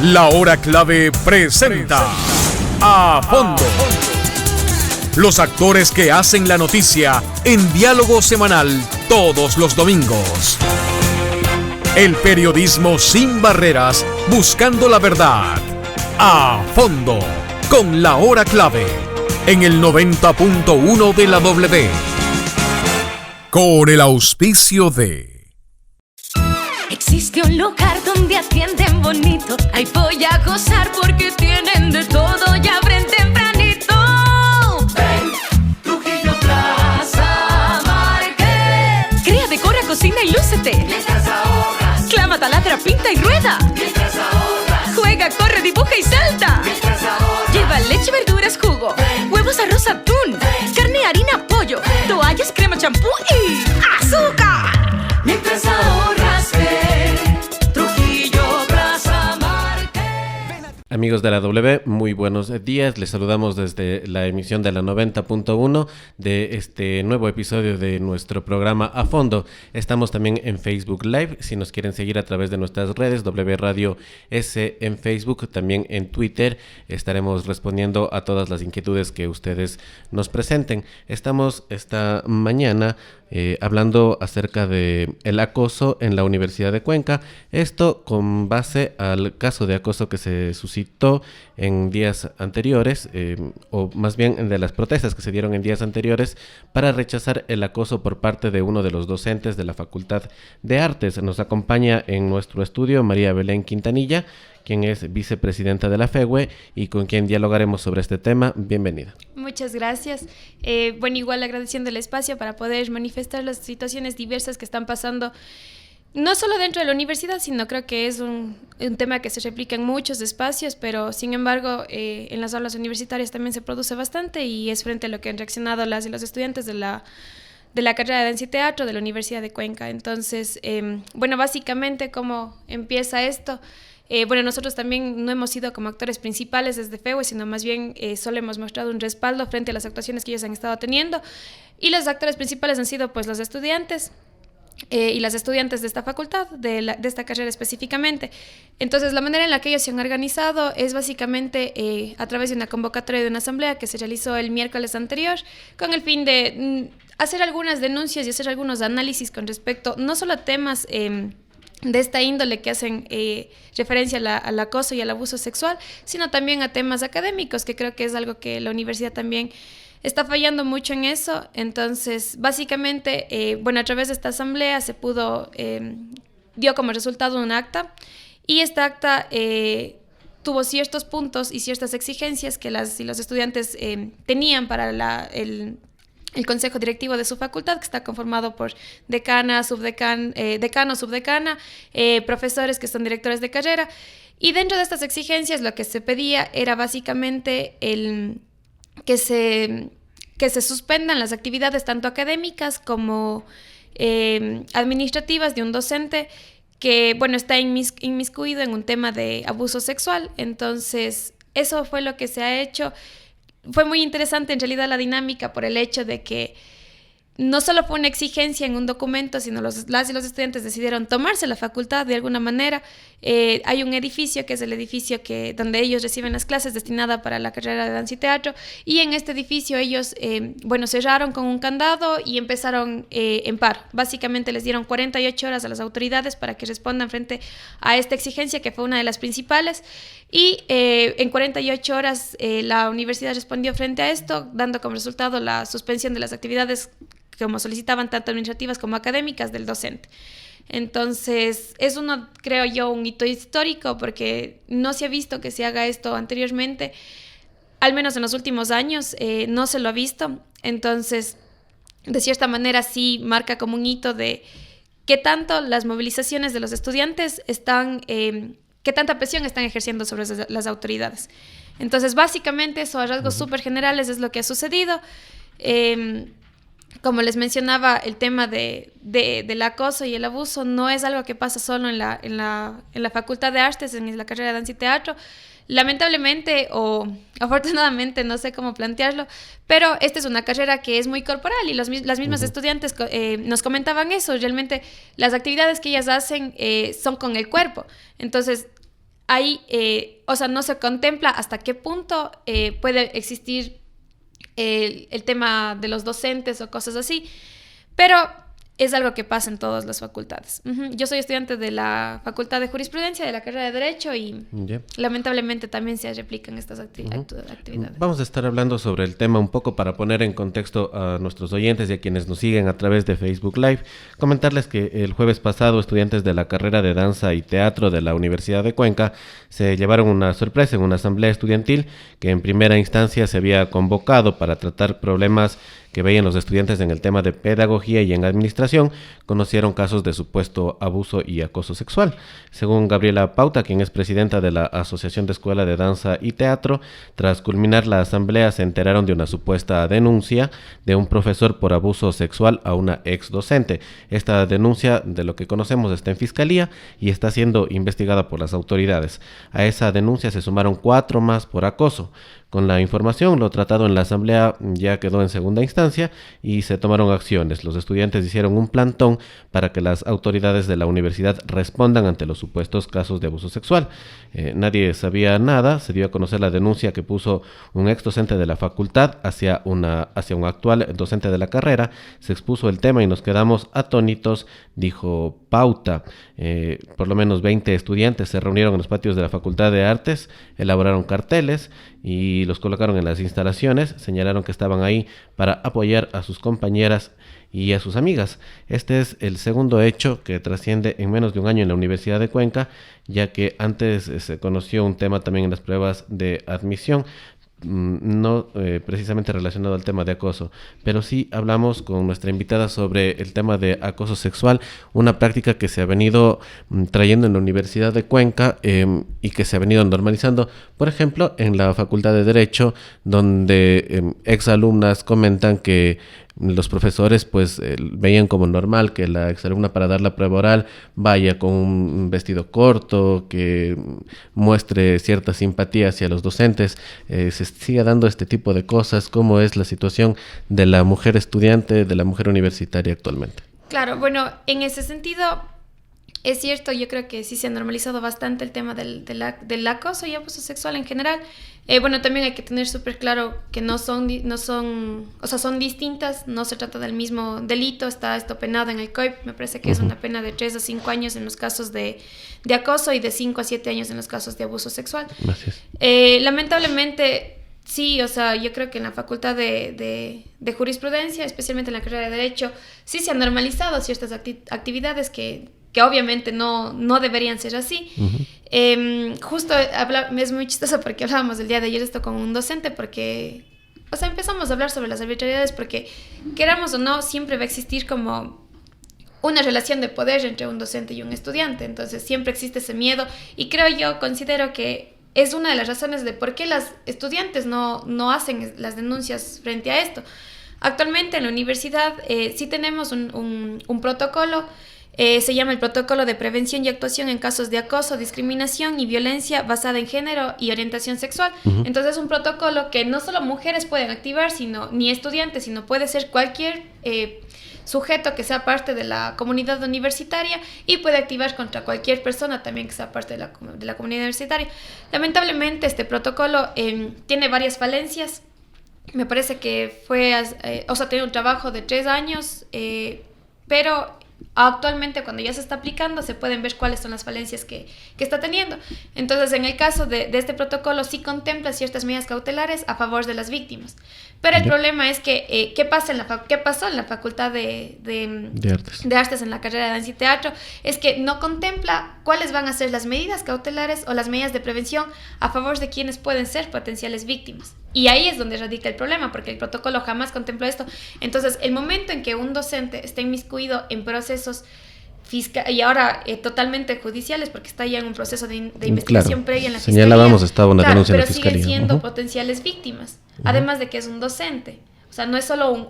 La Hora Clave presenta A Fondo. Los actores que hacen la noticia en diálogo semanal todos los domingos. El periodismo sin barreras, buscando la verdad. A Fondo, con La Hora Clave, en el 90.1 de la W. Con el auspicio de... Existe un lugar donde atienden bonito. Ahí voy a gozar porque tienen de todo y abren tempranito. Ven, Trujillo Plaza Market. Crea, decora, cocina y lúcete. Mientras ahorras. Clama, taladra, pinta y rueda. Mientras ahorras. Juega, corre, dibuja y salta. Mientras ahorras. Lleva leche, verduras, jugo. Ven. Huevos, arroz, atún. Ven. Carne, harina, pollo. Ven. Toallas, crema, champú y azúcar. Mientras ahorras, Trujillo Plaza Market. Amigos de la W, muy buenos días. Les saludamos desde la emisión de la 90.1 de este nuevo episodio de nuestro programa A Fondo. Estamos también en Facebook Live, si nos quieren seguir a través de nuestras redes, W Radio S en Facebook, también en Twitter. Estaremos respondiendo a todas las inquietudes que ustedes nos presenten. Estamos esta mañana hablando acerca de el acoso en la Universidad de Cuenca. Esto con base al caso de acoso que se suscitó en días anteriores, o más bien de las protestas que se dieron en días anteriores para rechazar el acoso por parte de uno de los docentes de la Facultad de Artes. Nos acompaña en nuestro estudio María Belén Quintanilla, quien es vicepresidenta de la FEWE y con quien dialogaremos sobre este tema. Bienvenida. Muchas gracias. Igual agradeciendo el espacio para poder manifestar las situaciones diversas que están pasando, no solo dentro de la universidad, sino creo que es un tema que se replica en muchos espacios, pero sin embargo en las aulas universitarias también se produce bastante y es frente a lo que han reaccionado las y los estudiantes de la carrera de danza y teatro de la Universidad de Cuenca. Entonces, básicamente, ¿cómo empieza esto? Nosotros también no hemos sido como actores principales desde FEWE, sino más bien solo hemos mostrado un respaldo frente a las actuaciones que ellos han estado teniendo, y los actores principales han sido pues los estudiantes y las estudiantes de esta facultad, de esta carrera específicamente. Entonces, la manera en la que ellos se han organizado es básicamente a través de una convocatoria de una asamblea que se realizó el miércoles anterior, con el fin de hacer algunas denuncias y hacer algunos análisis con respecto no solo a temas de esta índole que hacen referencia al acoso y al abuso sexual, sino también a temas académicos, que creo que es algo que la universidad también está fallando mucho en eso. Entonces, básicamente, a través de esta asamblea se pudo, dio como resultado un acta, y esta acta tuvo ciertos puntos y ciertas exigencias que las y los estudiantes tenían para el consejo directivo de su facultad, que está conformado por decano, subdecana, profesores que son directores de carrera. Y dentro de estas exigencias lo que se pedía era básicamente que se suspendan las actividades tanto académicas como administrativas de un docente que, está inmiscuido en un tema de abuso sexual. Entonces, eso fue lo que se ha hecho. Fue muy interesante en realidad la dinámica por el hecho de que no solo fue una exigencia en un documento, sino las y los estudiantes decidieron tomarse la facultad de alguna manera. Hay un edificio que es el edificio donde ellos reciben las clases destinada para la carrera de danza y teatro, y en este edificio ellos cerraron con un candado y empezaron en paro. Básicamente les dieron 48 horas a las autoridades para que respondan frente a esta exigencia, que fue una de las principales, y en 48 horas la universidad respondió frente a esto, dando como resultado la suspensión de las actividades como solicitaban tanto administrativas como académicas del docente. Entonces, es creo yo, un hito histórico, porque no se ha visto que se haga esto anteriormente, al menos en los últimos años, no se lo ha visto. Entonces, de cierta manera sí marca como un hito de qué tanto las movilizaciones de los estudiantes qué tanta presión están ejerciendo sobre las autoridades. Entonces, básicamente eso a rasgos súper generales es lo que ha sucedido. Como les mencionaba, el tema del acoso y el abuso no es algo que pasa solo en la Facultad de Artes, en la carrera de danza y teatro. Lamentablemente o afortunadamente, no sé cómo plantearlo, pero esta es una carrera que es muy corporal y las mismas estudiantes nos comentaban eso. Realmente las actividades que ellas hacen son con el cuerpo. Entonces, ahí, o sea, no se contempla hasta qué punto puede existir el tema de los docentes o cosas así, pero es algo que pasa en todas las facultades. Yo soy estudiante de la Facultad de Jurisprudencia, de la carrera de Derecho, y lamentablemente también se replican estas actividades. Vamos a estar hablando sobre el tema un poco para poner en contexto a nuestros oyentes y a quienes nos siguen a través de Facebook Live. Comentarles que el jueves pasado estudiantes de la carrera de Danza y Teatro de la Universidad de Cuenca se llevaron una sorpresa en una asamblea estudiantil que en primera instancia se había convocado para tratar problemas que veían los estudiantes en el tema de pedagogía y en administración. Conocieron casos de supuesto abuso y acoso sexual. Según Gabriela Pauta, quien es presidenta de la Asociación de Escuela de Danza y Teatro, tras culminar la asamblea se enteraron de una supuesta denuncia de un profesor por abuso sexual a una ex docente. Esta denuncia, de lo que conocemos, está en fiscalía y está siendo investigada por las autoridades. A esa denuncia se sumaron 4 más por acoso. Con la información, lo tratado en la asamblea ya quedó en segunda instancia y se tomaron acciones. Los estudiantes hicieron un plantón para que las autoridades de la universidad respondan ante los supuestos casos de abuso sexual. Nadie sabía nada. Se dio a conocer la denuncia que puso un ex docente de la facultad hacia un actual docente de la carrera. Se expuso el tema y nos quedamos atónitos, dijo Pauta. Por lo menos 20 estudiantes se reunieron en los patios de la Facultad de Artes, elaboraron carteles y los colocaron en las instalaciones. Señalaron que estaban ahí para apoyar a sus compañeras y a sus amigas. Este es el segundo hecho que trasciende en menos de un año en la Universidad de Cuenca, ya que antes se conoció un tema también en las pruebas de admisión, no precisamente relacionado al tema de acoso, pero sí hablamos con nuestra invitada sobre el tema de acoso sexual, una práctica que se ha venido trayendo en la Universidad de Cuenca y que se ha venido normalizando, por ejemplo, en la Facultad de Derecho, donde exalumnas comentan que los profesores pues veían como normal que la exalumna para dar la prueba oral vaya con un vestido corto, que muestre cierta simpatía hacia los docentes. Se sigue dando este tipo de cosas. ¿Cómo es la situación de la mujer estudiante, de la mujer universitaria actualmente? Claro, bueno, en ese sentido es cierto, yo creo que sí se ha normalizado bastante el tema del acoso y abuso sexual en general. Bueno, también hay que tener súper claro que son distintas, no se trata del mismo delito. Está esto penado en el COIP, me parece que es una pena de 3 a 5 años en los casos de acoso y de 5 a 7 años en los casos de abuso sexual. Gracias. Lamentablemente, sí, o sea, yo creo que en la Facultad de Jurisprudencia, especialmente en la carrera de Derecho, sí se han normalizado ciertas actividades que obviamente no deberían ser así. Justo es muy chistoso porque hablábamos el día de ayer esto con un docente, porque, o sea, empezamos a hablar sobre las arbitrariedades porque, queramos o no, siempre va a existir como una relación de poder entre un docente y un estudiante. Entonces siempre existe ese miedo y considero que es una de las razones de por qué las estudiantes no hacen las denuncias frente a esto. Actualmente en la universidad sí tenemos un protocolo. Se llama el Protocolo de Prevención y Actuación en Casos de Acoso, Discriminación y Violencia basada en Género y Orientación Sexual. Entonces es un protocolo que no solo mujeres pueden activar, ni estudiantes, sino puede ser cualquier sujeto que sea parte de la comunidad universitaria y puede activar contra cualquier persona también que sea parte de la comunidad universitaria. Lamentablemente este protocolo tiene varias falencias. Me parece que tiene un trabajo de 3 años, pero actualmente cuando ya se está aplicando se pueden ver cuáles son las falencias que está teniendo. Entonces en el caso de este protocolo sí contempla ciertas medidas cautelares a favor de las víctimas, pero el problema es que ¿qué pasó en la Facultad de Artes en la carrera de Danza y Teatro? Es que no contempla cuáles van a ser las medidas cautelares o las medidas de prevención a favor de quienes pueden ser potenciales víctimas. Y ahí es donde radica el problema, porque el protocolo jamás contempló esto. Entonces, el momento en que un docente está inmiscuido en procesos y ahora totalmente judiciales, porque está ya en un proceso de investigación previa en la fiscalía. Señalábamos, estaba una denuncia en la fiscalía. Pero siguen siendo potenciales víctimas, además de que es un docente. O sea, no es solo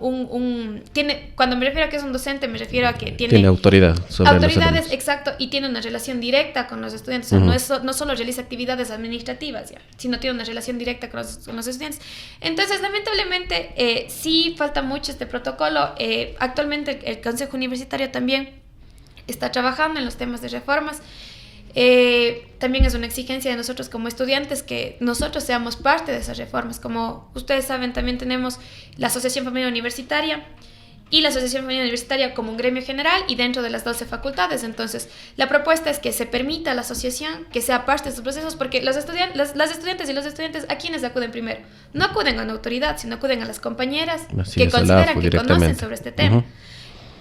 cuando me refiero a que es un docente, me refiero a que tiene autoridad sobre autoridades, exacto, y tiene una relación directa con los estudiantes. O sea, no solo realiza actividades administrativas, sino tiene una relación directa con los estudiantes. Entonces, lamentablemente, sí falta mucho este protocolo. Actualmente el Consejo Universitario también está trabajando en los temas de reformas. También es una exigencia de nosotros como estudiantes que nosotros seamos parte de esas reformas. Como ustedes saben, también tenemos la Asociación Femenina Universitaria y la Asociación Femenina Universitaria como un gremio general y dentro de las 12 facultades. Entonces, la propuesta es que se permita a la asociación que sea parte de estos procesos, porque las estudiantes y los estudiantes, ¿a quiénes acuden primero? No acuden a una autoridad, sino acuden a las compañeras que consideran que conocen sobre este tema.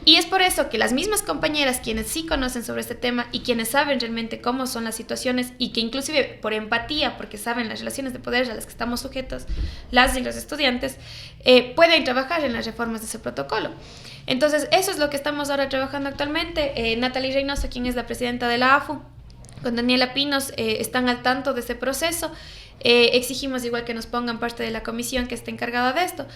Y es por eso que las mismas compañeras, quienes sí conocen sobre este tema y quienes saben realmente cómo son las situaciones y que inclusive por empatía, porque saben las relaciones de poder a las que estamos sujetos, las y los estudiantes, pueden trabajar en las reformas de ese protocolo. Entonces, eso es lo que estamos ahora trabajando actualmente. Natalie Reynoso, quien es la presidenta de la AFU, con Daniela Pinos, están al tanto de ese proceso. Exigimos igual que nos pongan parte de la comisión que está encargada de esto.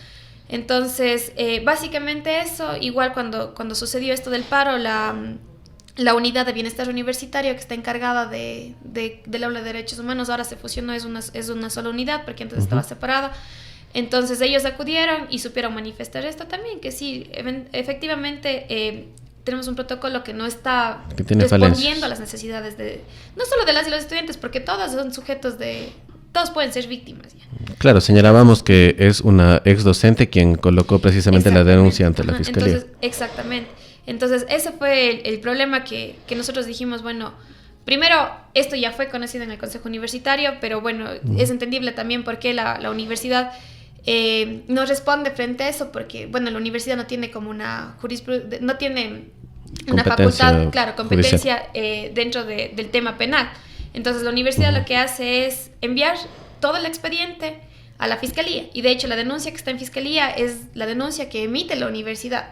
Entonces, básicamente eso, igual cuando sucedió esto del paro, la unidad de bienestar universitario que está encargada del aula de derechos humanos ahora se fusionó, es una sola unidad porque antes estaba separada. Entonces ellos acudieron y supieron manifestar esto también, que sí, efectivamente tenemos un protocolo que no está respondiendo a las necesidades no solo de las y los estudiantes, porque todos son sujetos todos pueden ser víctimas. Ya. Claro, señalábamos que es una ex docente quien colocó precisamente la denuncia ante la Fiscalía. Entonces, exactamente. Entonces, ese fue el problema que nosotros dijimos, bueno, primero, esto ya fue conocido en el Consejo Universitario, pero bueno, es entendible también por qué la universidad no responde frente a eso, porque, bueno, la universidad no tiene como una jurisprudencia, no tiene una facultad, claro, competencia dentro del tema penal. Entonces la universidad lo que hace es enviar todo el expediente a la fiscalía, y de hecho la denuncia que está en fiscalía es la denuncia que emite la universidad.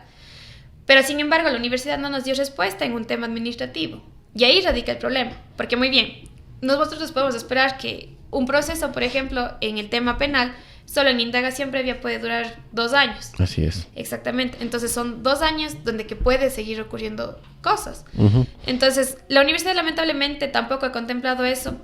Pero sin embargo la universidad no nos dio respuesta en un tema administrativo, y ahí radica el problema, porque muy bien, nosotros podemos esperar que un proceso, por ejemplo, en el tema penal, solo en indagación previa puede durar 2 años. Así es. Exactamente. Entonces son 2 años donde que puede seguir ocurriendo cosas. Entonces la universidad lamentablemente tampoco ha contemplado eso.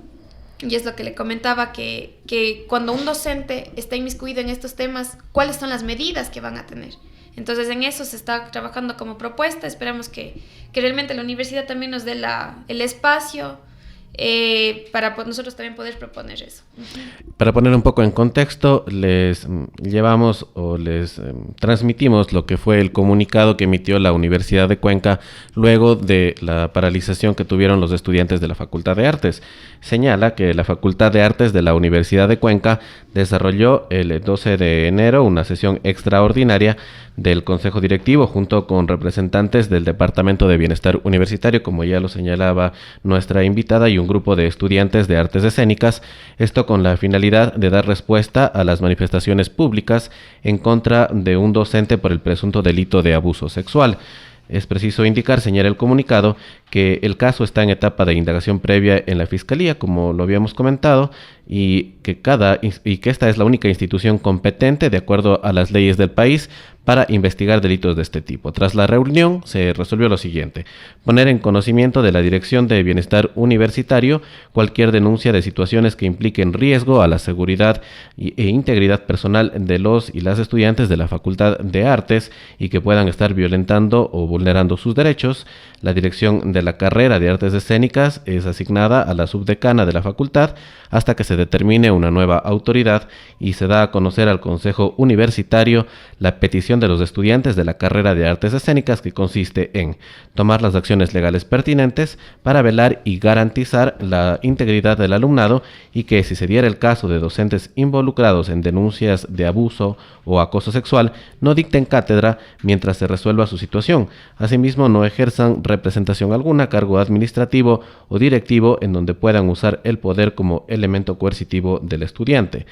Y es lo que le comentaba, que cuando un docente está inmiscuido en estos temas, ¿cuáles son las medidas que van a tener? Entonces en eso se está trabajando como propuesta. Esperamos que realmente la universidad también nos dé el espacio para nosotros también poder proponer eso. Para poner un poco en contexto, les llevamos o les transmitimos lo que fue el comunicado que emitió la Universidad de Cuenca luego de la paralización que tuvieron los estudiantes de la Facultad de Artes. Señala que la Facultad de Artes de la Universidad de Cuenca desarrolló el 12 de enero una sesión extraordinaria del Consejo Directivo junto con representantes del Departamento de Bienestar Universitario, como ya lo señalaba nuestra invitada, y un grupo de estudiantes de artes escénicas, esto con la finalidad de dar respuesta a las manifestaciones públicas en contra de un docente por el presunto delito de abuso sexual. Es preciso indicar, señala el comunicado, que el caso está en etapa de indagación previa en la Fiscalía, como lo habíamos comentado, y que esta es la única institución competente, de acuerdo a las leyes del país, para investigar delitos de este tipo. Tras la reunión se resolvió lo siguiente: poner en conocimiento de la Dirección de Bienestar Universitario cualquier denuncia de situaciones que impliquen riesgo a la seguridad e integridad personal de los y las estudiantes de la Facultad de Artes y que puedan estar violentando o vulnerando sus derechos. La dirección de la carrera de Artes Escénicas es asignada a la subdecana de la facultad hasta que se determine una nueva autoridad, y se da a conocer al Consejo Universitario la petición de los estudiantes de la carrera de Artes Escénicas, que consiste en tomar las acciones legales pertinentes para velar y garantizar la integridad del alumnado, y que si se diera el caso de docentes involucrados en denuncias de abuso o acoso sexual, no dicten cátedra mientras se resuelva su situación. Asimismo, no ejerzan representación alguna, cargo administrativo o directivo en donde puedan usar el poder como elemento coercitivo del estudiante.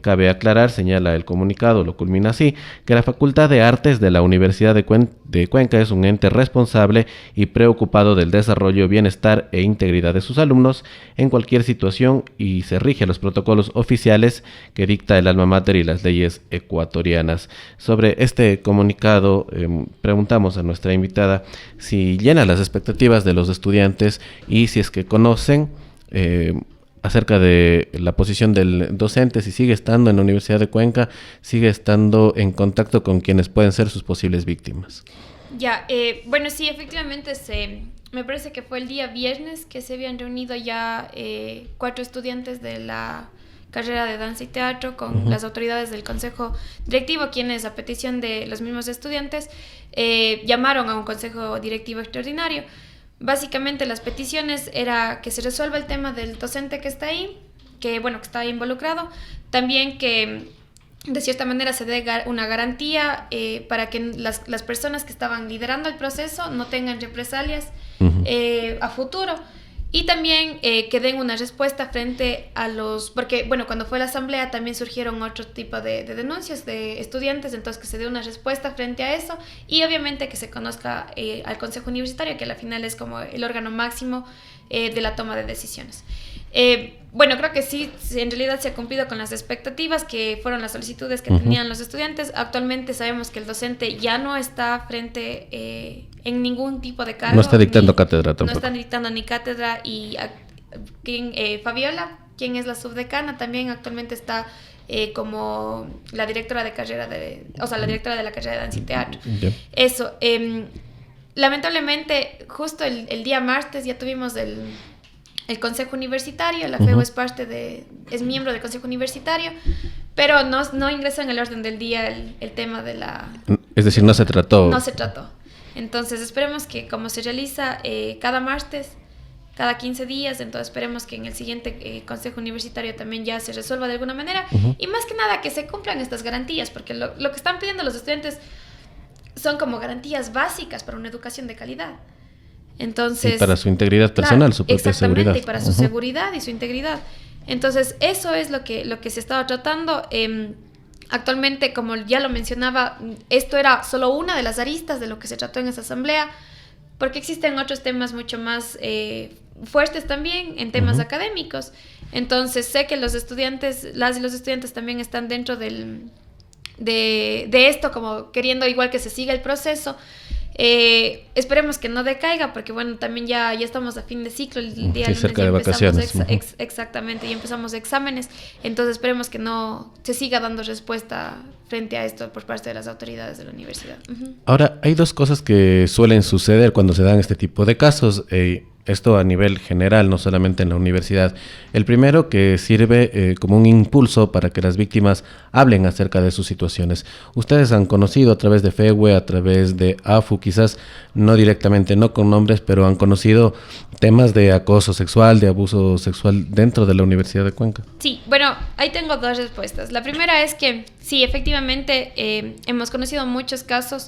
Cabe aclarar, señala el comunicado, lo culmina así, que la Facultad de Artes de la Universidad de Cuenca es un ente responsable y preocupado del desarrollo, bienestar e integridad de sus alumnos en cualquier situación, y se rige a los protocolos oficiales que dicta el alma mater y las leyes ecuatorianas. Sobre este comunicado, preguntamos a nuestra invitada si llena las expectativas de los estudiantes y si es que conocen acerca de la posición del docente, si sigue estando en la Universidad de Cuenca, sigue estando en contacto con quienes pueden ser sus posibles víctimas. Ya, bueno, sí, efectivamente me parece que fue el día viernes que se habían reunido ya 4 estudiantes de la carrera de danza y teatro con las autoridades del consejo directivo, quienes a petición de los mismos estudiantes llamaron a un consejo directivo extraordinario. Básicamente las peticiones era que se resuelva el tema del docente que está ahí, que está involucrado, también que de cierta manera se dé una garantía para que las personas que estaban liderando el proceso no tengan represalias a futuro. Y también que den una respuesta frente a porque cuando fue la asamblea también surgieron otro tipo de denuncias de estudiantes, entonces que se dé una respuesta frente a eso y obviamente que se conozca al Consejo Universitario, que al final es como el órgano máximo de la toma de decisiones. Creo que sí, en realidad se ha cumplido con las expectativas que fueron las solicitudes que tenían los estudiantes. Actualmente sabemos que el docente ya no está frente en ningún tipo de cargo. No está dictando cátedra tampoco. No están dictando ni cátedra y Fabiola, quien es la subdecana, también actualmente está como la directora de carrera la directora de la carrera de danza y teatro. Yeah. Eso. Lamentablemente, justo el día martes ya tuvimos el Consejo Universitario. La FEU es miembro del Consejo Universitario, pero no ingresó en el orden del día el tema de la... Es decir, no se trató. No se trató. Entonces esperemos que como se realiza cada martes, cada 15 días, entonces esperemos que en el siguiente Consejo Universitario también ya se resuelva de alguna manera. Y más que nada que se cumplan estas garantías, porque lo que están pidiendo los estudiantes son como garantías básicas para una educación de calidad. Entonces, y para su integridad personal, su propia seguridad. Y para su seguridad y su integridad. Entonces, eso es lo que se estaba tratando. Actualmente, como ya lo mencionaba, esto era solo una de las aristas de lo que se trató en esa asamblea, porque existen otros temas mucho más fuertes también en temas académicos. Entonces, sé que las y los estudiantes también están dentro de esto, como queriendo igual que se siga el proceso. Esperemos que no decaiga, porque también ya estamos a fin de ciclo, el día cerca de vacaciones. Exactamente, y empezamos exámenes, entonces esperemos que no se siga dando respuesta frente a esto por parte de las autoridades de la universidad. Ahora, hay 2 cosas que suelen suceder cuando se dan este tipo de casos. Esto a nivel general, no solamente en la universidad. El primero, que sirve como un impulso para que las víctimas hablen acerca de sus situaciones. Ustedes han conocido a través de FEWE, a través de AFU, quizás no directamente, no con nombres, pero han conocido temas de acoso sexual, de abuso sexual dentro de la Universidad de Cuenca. Sí, ahí tengo 2 respuestas. La primera es que sí, efectivamente, hemos conocido muchos casos.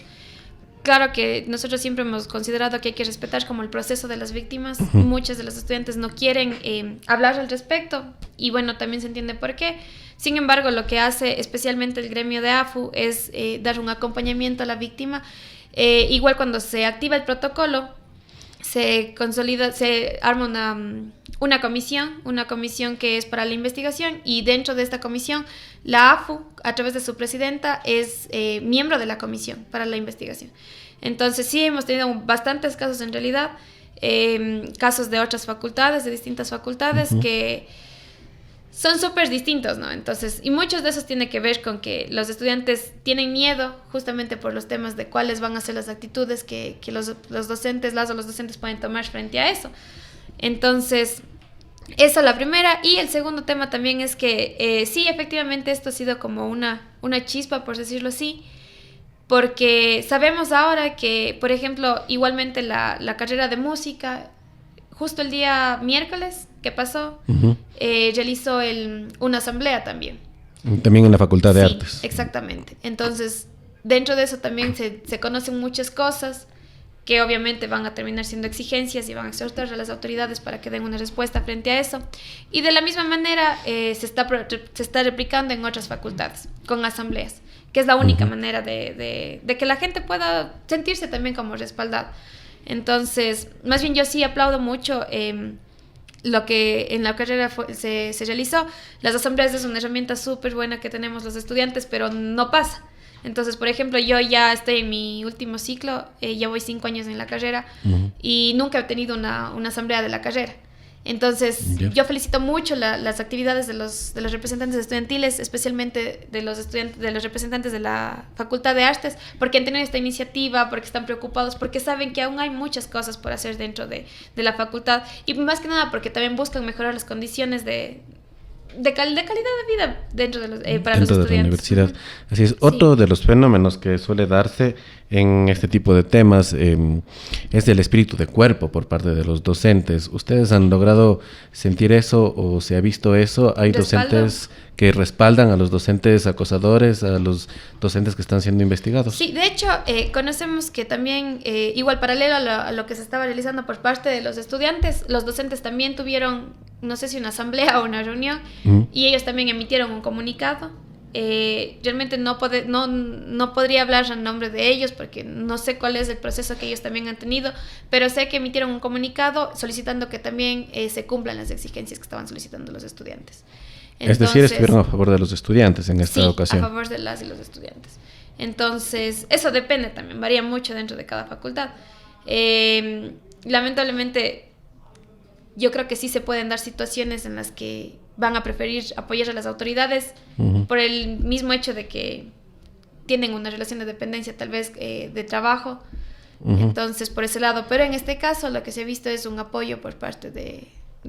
Claro que nosotros siempre hemos considerado que hay que respetar como el proceso de las víctimas. Muchos de los estudiantes no quieren hablar al respecto y también se entiende por qué. Sin embargo, lo que hace especialmente el gremio de AFU es dar un acompañamiento a la víctima. Igual cuando se activa el protocolo, se arma una comisión que es para la investigación, y dentro de esta comisión la AFU, a través de su presidenta, es miembro de la comisión para la investigación. Entonces sí, hemos tenido bastantes casos en realidad, casos de otras facultades, de distintas facultades, que son súper distintos, ¿no? Entonces, y muchos de esos tienen que ver con que los estudiantes tienen miedo justamente por los temas de cuáles van a ser las actitudes que los docentes pueden tomar frente a eso. Entonces, esa es la primera. Y el segundo tema también es que sí, efectivamente esto ha sido como una chispa, por decirlo así, porque sabemos ahora que, por ejemplo, igualmente la carrera de música, justo el día miércoles que pasó, realizó una asamblea también. También en la Facultad de Artes. Exactamente. Entonces, dentro de eso también se conocen muchas cosas que obviamente van a terminar siendo exigencias y van a exhortar a las autoridades para que den una respuesta frente a eso. Y de la misma manera se está replicando en otras facultades, con asambleas, que es la única manera de que la gente pueda sentirse también como respaldada. Entonces, más bien yo sí aplaudo mucho lo que en la carrera se realizó. Las asambleas es una herramienta súper buena que tenemos los estudiantes, pero no pasa. Entonces, por ejemplo, yo ya estoy en mi último ciclo, ya voy 5 años en la carrera, y nunca he tenido una asamblea de la carrera. Entonces, yo felicito mucho las actividades de los representantes estudiantiles, especialmente de los representantes de la Facultad de Artes, porque han tenido esta iniciativa, porque están preocupados, porque saben que aún hay muchas cosas por hacer dentro de la facultad, y más que nada porque también buscan mejorar las condiciones de calidad de vida dentro de para los estudiantes. De la universidad. Así es. Otro de los fenómenos que suele darse en este tipo de temas es el espíritu de cuerpo por parte de los docentes. ¿Ustedes han logrado sentir eso o se ha visto eso? ¿Hay docentes que respaldan a los docentes acosadores, a los docentes que están siendo investigados? Sí, de hecho, conocemos que también, igual paralelo a lo que se estaba realizando por parte de los estudiantes, los docentes también tuvieron, no sé si una asamblea o una reunión, y ellos también emitieron un comunicado. Realmente no podría hablar en nombre de ellos porque no sé cuál es el proceso que ellos también han tenido, pero sé que emitieron un comunicado solicitando que también se cumplan las exigencias que estaban solicitando los estudiantes. Entonces, es decir, estuvieron a favor de los estudiantes en esta ocasión. Sí, a favor de las y los estudiantes. Entonces, eso depende también, varía mucho dentro de cada facultad. Lamentablemente, yo creo que sí se pueden dar situaciones en las que van a preferir apoyar a las autoridades por el mismo hecho de que tienen una relación de dependencia tal vez de trabajo. Entonces, por ese lado. Pero en este caso, lo que se ha visto es un apoyo por parte de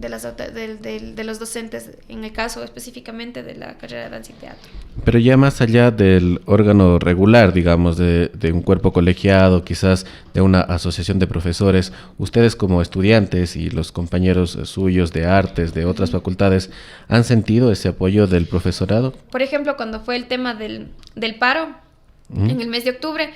los docentes, en el caso específicamente de la carrera de danza y teatro. Pero ya más allá del órgano regular, digamos, de un cuerpo colegiado, quizás de una asociación de profesores, ustedes como estudiantes y los compañeros suyos de artes, de otras facultades, ¿han sentido ese apoyo del profesorado? Por ejemplo, cuando fue el tema del paro, en el mes de octubre,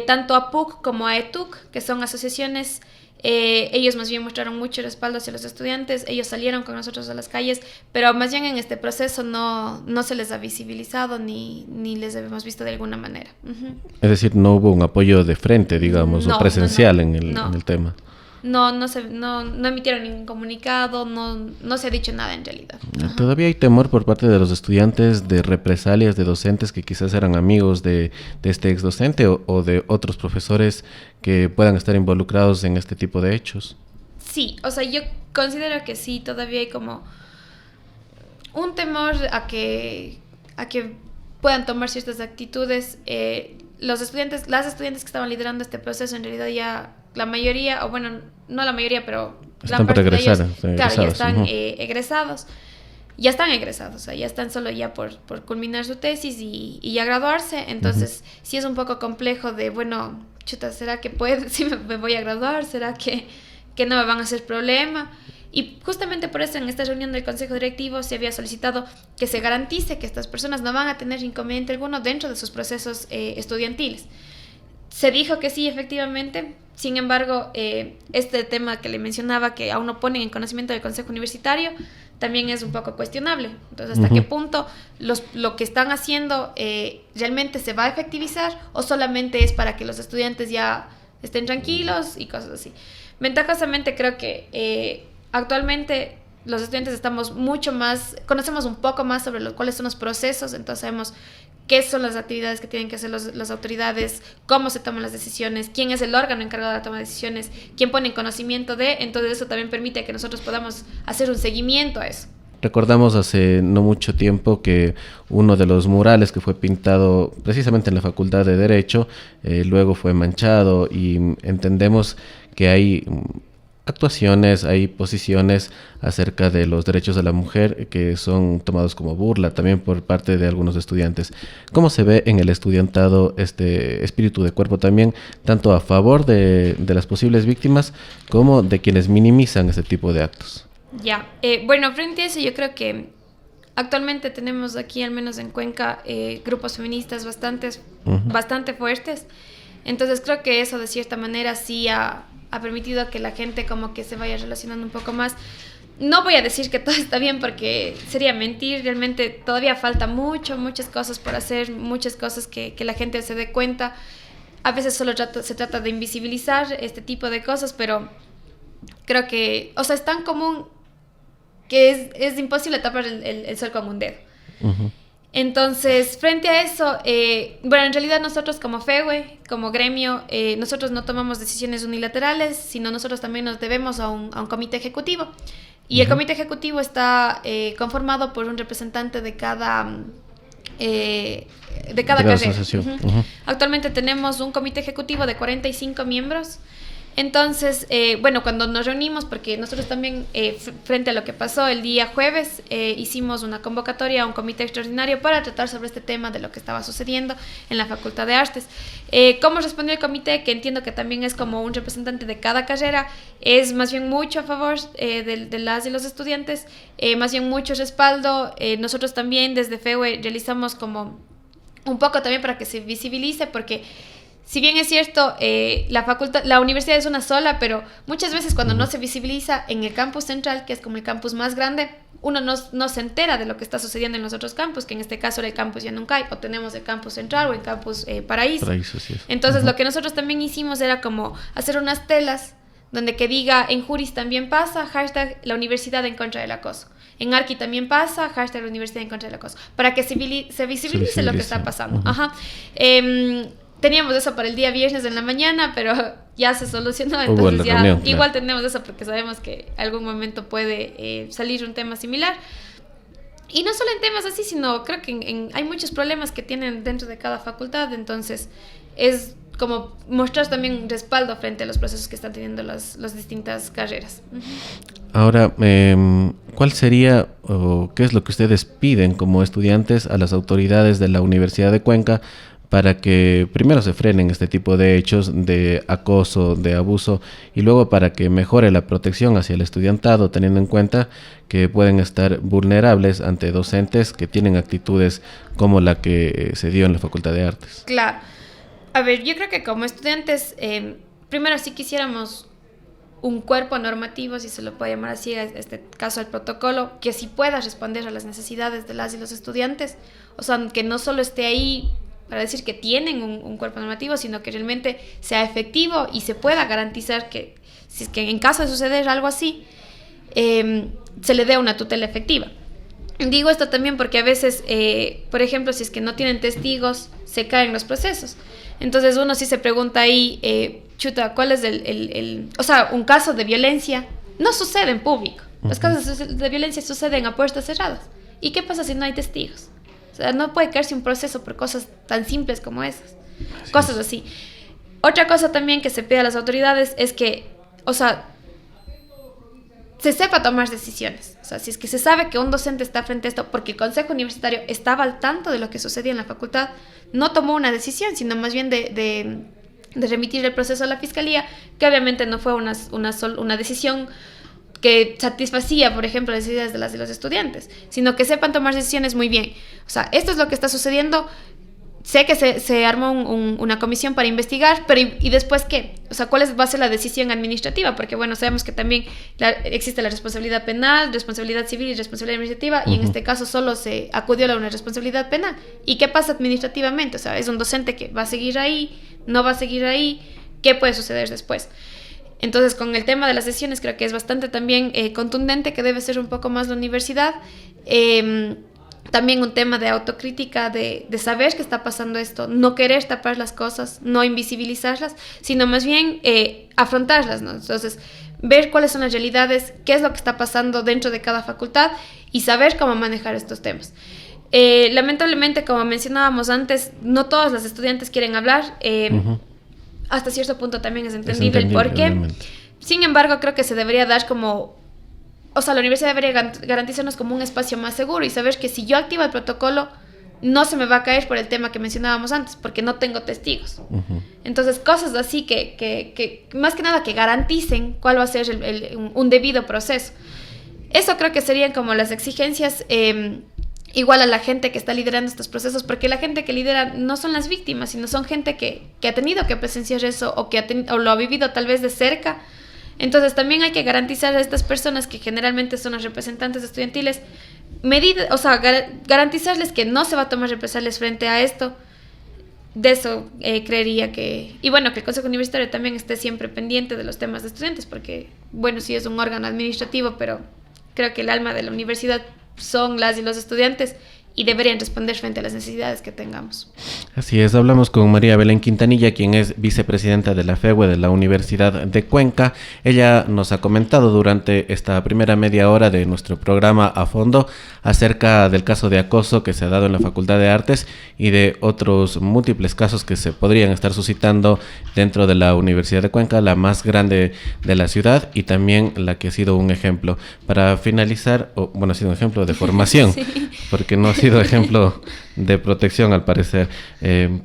tanto APUC como AETUC, que son asociaciones, ellos más bien mostraron mucho respaldo hacia los estudiantes, ellos salieron con nosotros a las calles, pero más bien en este proceso no se les ha visibilizado ni les hemos visto de alguna manera. Es decir, no hubo un apoyo de frente, digamos, o presencial en el tema. No emitieron ningún comunicado, no se ha dicho nada en realidad. ¿Todavía hay temor por parte de los estudiantes de represalias de docentes que quizás eran amigos de este ex docente o de otros profesores que puedan estar involucrados en este tipo de hechos? Sí, o sea, yo considero que sí, todavía hay como un temor a que puedan tomar ciertas actitudes. Las estudiantes que estaban liderando este proceso, en realidad ya la mayoría, o bueno, no la mayoría, pero están por egresar, claro, ya están egresados. Ya están egresados, o sea, ya están solo ya por culminar su tesis y ya graduarse. Entonces, sí es un poco complejo de, bueno, chuta, ¿será que sí me voy a graduar? ¿Será que no me van a hacer problema? Y justamente por eso en esta reunión del Consejo Directivo se había solicitado que se garantice que estas personas no van a tener inconveniente alguno dentro de sus procesos estudiantiles. Se dijo que sí, efectivamente. Sin embargo, este tema que le mencionaba, que aún no ponen en conocimiento del Consejo Universitario, también es un poco cuestionable. Entonces, ¿hasta qué punto lo que están haciendo realmente se va a efectivizar o solamente es para que los estudiantes ya estén tranquilos y cosas así? Ventajosamente creo que actualmente los estudiantes conocemos un poco más sobre cuáles son los procesos, entonces sabemos qué son las actividades que tienen que hacer las autoridades, cómo se toman las decisiones, quién es el órgano encargado de la toma de decisiones, quién pone en conocimiento de, entonces eso también permite que nosotros podamos hacer un seguimiento a eso. Recordamos hace no mucho tiempo que uno de los murales que fue pintado precisamente en la Facultad de Derecho, luego fue manchado y entendemos que hay actuaciones, hay posiciones acerca de los derechos de la mujer que son tomados como burla también por parte de algunos estudiantes. ¿Cómo se ve en el estudiantado este espíritu de cuerpo también, tanto a favor de las posibles víctimas como de quienes minimizan este tipo de actos? Ya, bueno, frente a eso yo creo que actualmente tenemos aquí, al menos en Cuenca, grupos feministas bastante fuertes. Entonces creo que eso de cierta manera sí ha permitido que la gente como que se vaya relacionando un poco más. No voy a decir que todo está bien porque sería mentir, realmente todavía falta muchas cosas por hacer, muchas cosas que la gente se dé cuenta. A veces solo se trata de invisibilizar este tipo de cosas, pero creo que, o sea, es tan común que es imposible tapar el sol con un dedo. Entonces, frente a eso, bueno, en realidad nosotros como FEWE, como gremio, nosotros no tomamos decisiones unilaterales, sino nosotros también nos debemos a un comité ejecutivo. Y el comité ejecutivo está conformado por un representante de cada carrera. Actualmente tenemos un comité ejecutivo de 45 miembros. Entonces, bueno, cuando nos reunimos, porque nosotros también, frente a lo que pasó el día jueves, hicimos una convocatoria a un comité extraordinario para tratar sobre este tema de lo que estaba sucediendo en la Facultad de Artes. ¿Cómo respondió el comité? Que entiendo que también es como un representante de cada carrera, es más bien mucho a favor de las y los estudiantes, más bien mucho respaldo. Nosotros también desde FEUE realizamos como un poco también para que se visibilice, porque si bien es cierto, la universidad es una sola, pero muchas veces cuando no se visibiliza en el campus central, que es como el campus más grande, uno no se entera de lo que está sucediendo en los otros campus, que en este caso era el campus Yanuncay, o tenemos el campus central o el campus Paraíso. Sí. Entonces lo que nosotros también hicimos era como hacer unas telas donde que diga, en Juris también pasa, hashtag la universidad en contra del acoso. En Arqui también pasa, hashtag la universidad en contra del acoso. Para que se visibilice lo que está pasando. Teníamos eso para el día viernes en la mañana, pero ya se solucionó, entonces ya reunión, igual tenemos eso porque sabemos que algún momento puede salir un tema similar. Y no solo en temas así, sino creo que hay muchos problemas que tienen dentro de cada facultad, entonces es como mostrar también respaldo frente a los procesos que están teniendo las distintas carreras. Ahora, ¿cuál sería o qué es lo que ustedes piden como estudiantes a las autoridades de la Universidad de Cuenca para que primero se frenen este tipo de hechos de acoso, de abuso, y luego para que mejore la protección hacia el estudiantado, teniendo en cuenta que pueden estar vulnerables ante docentes que tienen actitudes como la que se dio en la Facultad de Artes? Claro. A ver, yo creo que como estudiantes, primero sí quisiéramos un cuerpo normativo, si se lo puede llamar así, en este caso el protocolo, que sí pueda responder a las necesidades de las y los estudiantes, o sea, que no solo esté ahí para decir que tienen un cuerpo normativo, sino que realmente sea efectivo y se pueda garantizar que, si es que en caso de suceder algo así, se le dé una tutela efectiva. Digo esto también porque a veces, por ejemplo, si es que no tienen testigos, se caen los procesos. Entonces uno sí se pregunta ahí, ¿cuál es o sea, un caso de violencia no sucede en público. Los casos de violencia suceden a puertas cerradas. ¿Y qué pasa si no hay testigos? O sea, no puede caerse un proceso por cosas tan simples como esas. Cosas así. Otra cosa también que se pide a las autoridades es que, o sea, se sepa tomar decisiones. O sea, si es que se sabe que un docente está frente a esto, porque el Consejo Universitario estaba al tanto de lo que sucedía en la facultad, no tomó una decisión, sino más bien de remitir el proceso a la Fiscalía, que obviamente no fue una decisión que satisfacía, por ejemplo, las necesidades de las de los estudiantes, sino que sepan tomar decisiones muy bien. O sea, esto es lo que está sucediendo. Sé que se armó una comisión para investigar, pero ¿y después qué? O sea, ¿cuál va a ser la decisión administrativa? Porque, bueno, sabemos que también existe la responsabilidad penal, responsabilidad civil y responsabilidad administrativa, y en este caso solo se acudió a una responsabilidad penal. ¿Y qué pasa administrativamente? O sea, es un docente que va a seguir ahí, no va a seguir ahí, ¿qué puede suceder después? Entonces, con el tema de las sesiones, creo que es bastante también contundente, que debe ser un poco más la universidad. También un tema de autocrítica, de saber que está pasando esto, no querer tapar las cosas, no invisibilizarlas, sino más bien afrontarlas, ¿no? Entonces, ver cuáles son las realidades, qué es lo que está pasando dentro de cada facultad y saber cómo manejar estos temas. Lamentablemente, como mencionábamos antes, no todos los estudiantes quieren hablar. Hasta cierto punto también es entendible el por qué. Sin embargo, creo que se debería dar como... O sea, la universidad debería garantizarnos como un espacio más seguro y saber que si yo activo el protocolo, no se me va a caer por el tema que mencionábamos antes, porque no tengo testigos. Entonces, cosas así que más que nada que garanticen cuál va a ser un debido proceso. Eso creo que serían como las exigencias... igual a la gente que está liderando estos procesos, porque la gente que lidera no son las víctimas, sino son gente que ha tenido que presenciar eso o lo ha vivido tal vez de cerca. Entonces también hay que garantizar a estas personas que generalmente son los representantes estudiantiles, garantizarles que no se va a tomar represalias frente a esto. De eso creería que... Y bueno, que el Consejo Universitario también esté siempre pendiente de los temas de estudiantes, porque bueno, sí es un órgano administrativo, pero creo que el alma de la universidad son las y los estudiantes, y deberían responder frente a las necesidades que tengamos. Así es, hablamos con María Belén Quintanilla, quien es vicepresidenta de la FEWE de la Universidad de Cuenca. Ella nos ha comentado durante esta primera media hora de nuestro programa A Fondo acerca del caso de acoso que se ha dado en la Facultad de Artes y de otros múltiples casos que se podrían estar suscitando dentro de la Universidad de Cuenca, la más grande de la ciudad y también la que ha sido un ejemplo. Para finalizar, ha sido un ejemplo de formación, sí, porque no ha sido ejemplo de protección al parecer.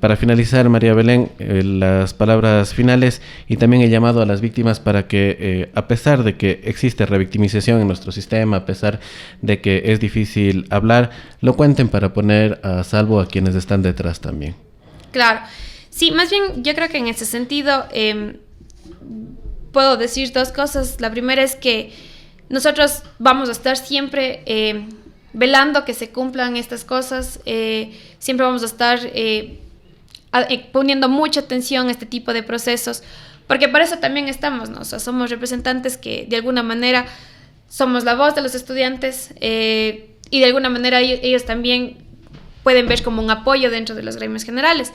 Para finalizar, María Belén, las palabras finales y también el llamado a las víctimas para que, a pesar de que existe revictimización en nuestro sistema, a pesar de que es difícil hablar, lo cuenten para poner a salvo a quienes están detrás también. Claro, sí, más bien yo creo que en ese sentido puedo decir dos cosas. La primera es que nosotros vamos a estar siempre velando que se cumplan estas cosas, siempre vamos a estar poniendo mucha atención a este tipo de procesos, porque para eso también estamos, ¿no? O sea, somos representantes que de alguna manera somos la voz de los estudiantes y de alguna manera ellos también pueden ver como un apoyo dentro de los gremios generales.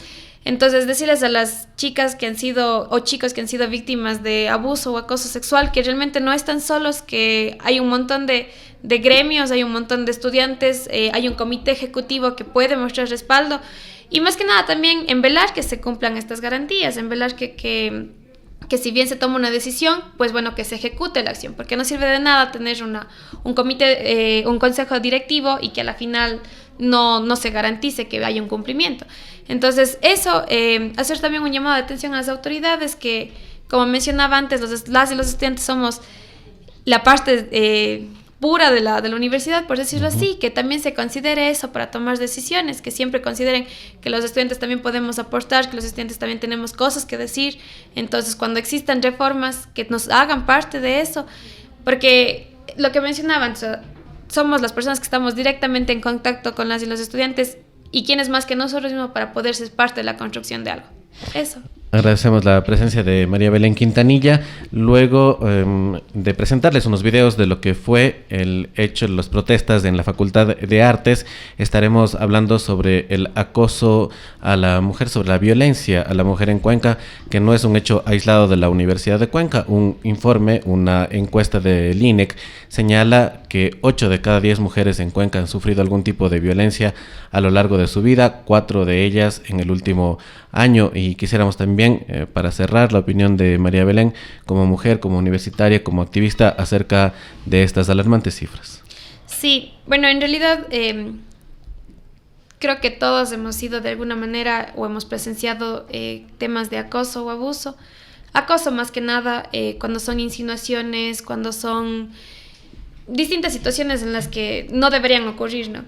Entonces, decirles a las chicas que han sido, o chicos que han sido víctimas de abuso o acoso sexual, que realmente no están solos, que hay un montón de gremios, hay un montón de estudiantes, hay un comité ejecutivo que puede mostrar respaldo, y más que nada también en velar que se cumplan estas garantías, en velar que si bien se toma una decisión, pues bueno, que se ejecute la acción, porque no sirve de nada tener un comité, un consejo directivo y que a la final no se garantice que haya un cumplimiento. Entonces eso, hacer también un llamado de atención a las autoridades que, como mencionaba antes, las y los estudiantes somos la parte pura de la universidad, por decirlo así, que también se considere eso para tomar decisiones, que siempre consideren que los estudiantes también podemos aportar, que los estudiantes también tenemos cosas que decir. Entonces, cuando existan reformas, que nos hagan parte de eso, porque lo que mencionaban, o sea, somos las personas que estamos directamente en contacto con las y los estudiantes, y quién es más que nosotros mismos para poder ser parte de la construcción de algo. Eso. Agradecemos la presencia de María Belén Quintanilla. Luego de presentarles unos videos de lo que fue el hecho de las protestas en la Facultad de Artes, estaremos hablando sobre el acoso a la mujer, sobre la violencia a la mujer en Cuenca, que no es un hecho aislado de la Universidad de Cuenca. Un informe, una encuesta del INEC, señala que 8 de cada 10 mujeres en Cuenca han sufrido algún tipo de violencia a lo largo de su vida, 4 de ellas en el último año. Y quisiéramos también, para cerrar, la opinión de María Belén como mujer, como universitaria, como activista acerca de estas alarmantes cifras. Sí, bueno, en realidad creo que todos hemos sido de alguna manera o hemos presenciado temas de acoso o abuso. Acoso más que nada cuando son insinuaciones, cuando son distintas situaciones en las que no deberían ocurrir, ¿no?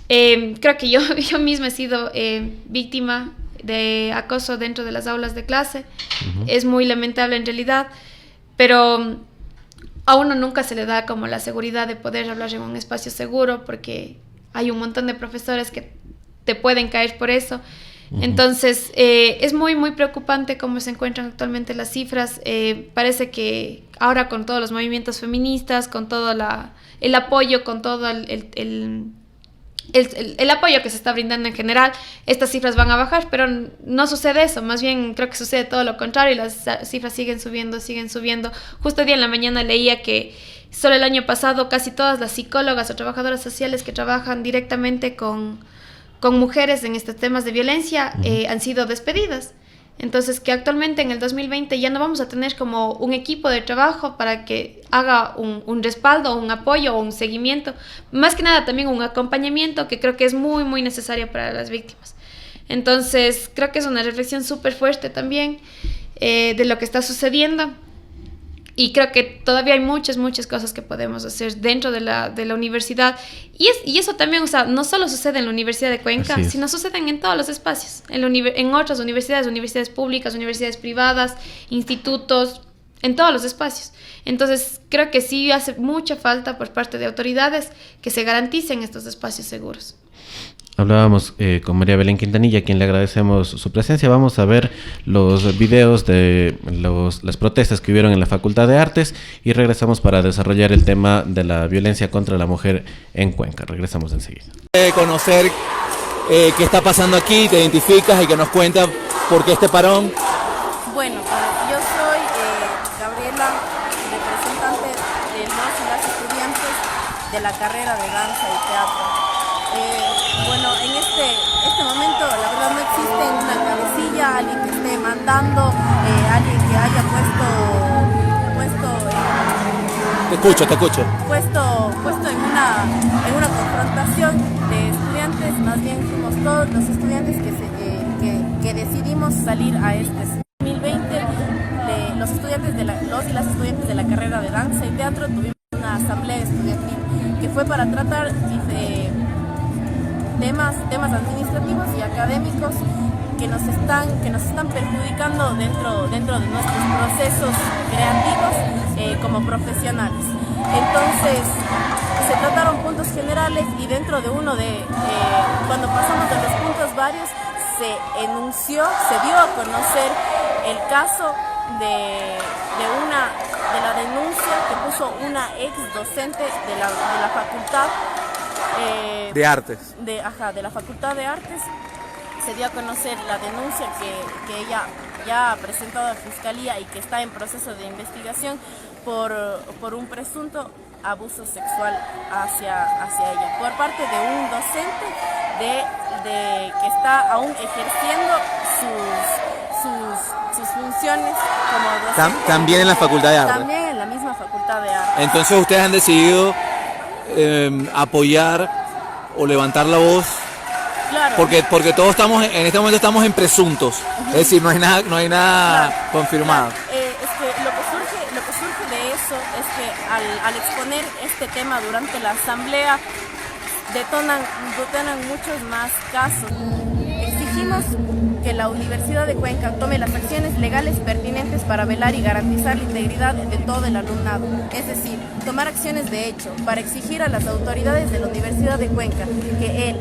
Creo que yo misma he sido víctima de acoso dentro de las aulas de clase. Es muy lamentable en realidad, pero a uno nunca se le da como la seguridad de poder hablar en un espacio seguro, porque hay un montón de profesores que te pueden caer por eso. Entonces es muy muy preocupante cómo se encuentran actualmente las cifras. Parece que ahora, con todos los movimientos feministas, con todo el apoyo, con todo el apoyo que se está brindando en general, estas cifras van a bajar, pero no sucede eso. Más bien creo que sucede todo lo contrario, y las cifras siguen subiendo. Justo hoy día en la mañana leía que solo el año pasado casi todas las psicólogas o trabajadoras sociales que trabajan directamente con mujeres en estos temas de violencia han sido despedidas. Entonces, que actualmente en el 2020 ya no vamos a tener como un equipo de trabajo para que haga un respaldo, un apoyo o un seguimiento. Más que nada también un acompañamiento, que creo que es muy, muy necesario para las víctimas. Entonces, creo que es una reflexión súper fuerte también de lo que está sucediendo. Y creo que todavía hay muchas cosas que podemos hacer dentro de la universidad. Y eso también, o sea, no solo sucede en la Universidad de Cuenca, sino suceden en todos los espacios. En otras universidades públicas, universidades privadas, institutos, en todos los espacios. Entonces, creo que sí hace mucha falta por parte de autoridades que se garanticen estos espacios seguros. Hablábamos con María Belén Quintanilla, a quien le agradecemos su presencia. Vamos a ver los videos de las protestas que hubieron en la Facultad de Artes y regresamos para desarrollar el tema de la violencia contra la mujer en Cuenca. Regresamos enseguida. Conocer qué está pasando aquí, te identificas y que nos cuenta por qué este parón. Bueno, yo soy Gabriela, representante de los y las estudiantes de la carrera de danza y teatro. Bueno, en este momento la verdad no existe una cabecilla, alguien que esté mandando, alguien que haya puesto en una confrontación de estudiantes. Más bien fuimos todos los estudiantes que decidimos salir a este 2020. Los y las estudiantes de la carrera de danza y teatro tuvimos una asamblea estudiantil que fue para tratar temas administrativos y académicos que nos están perjudicando dentro de nuestros procesos creativos como profesionales. Entonces se trataron puntos generales y dentro de cuando pasamos de los puntos varios se dio a conocer el caso de la denuncia que puso una ex docente de la facultad de Artes. De la Facultad de Artes. Se dio a conocer la denuncia que ella ya ha presentado a Fiscalía y que está en proceso de investigación por un presunto abuso sexual hacia ella por parte de un docente que está aún ejerciendo sus funciones como docente. También en la Facultad de Artes. También en la misma Facultad de Artes. Entonces ustedes han decidido apoyar o levantar la voz. Claro. Porque todos en este momento estamos en presuntos, es decir, no hay nada Claro. confirmado. Claro. Es que lo que surge de eso es que al exponer este tema durante la asamblea detonan muchos más casos. Exigimos que la Universidad de Cuenca tome las acciones legales pertinentes para velar y garantizar la integridad de todo el alumnado, es decir, tomar acciones de hecho para exigir a las autoridades de la Universidad de Cuenca que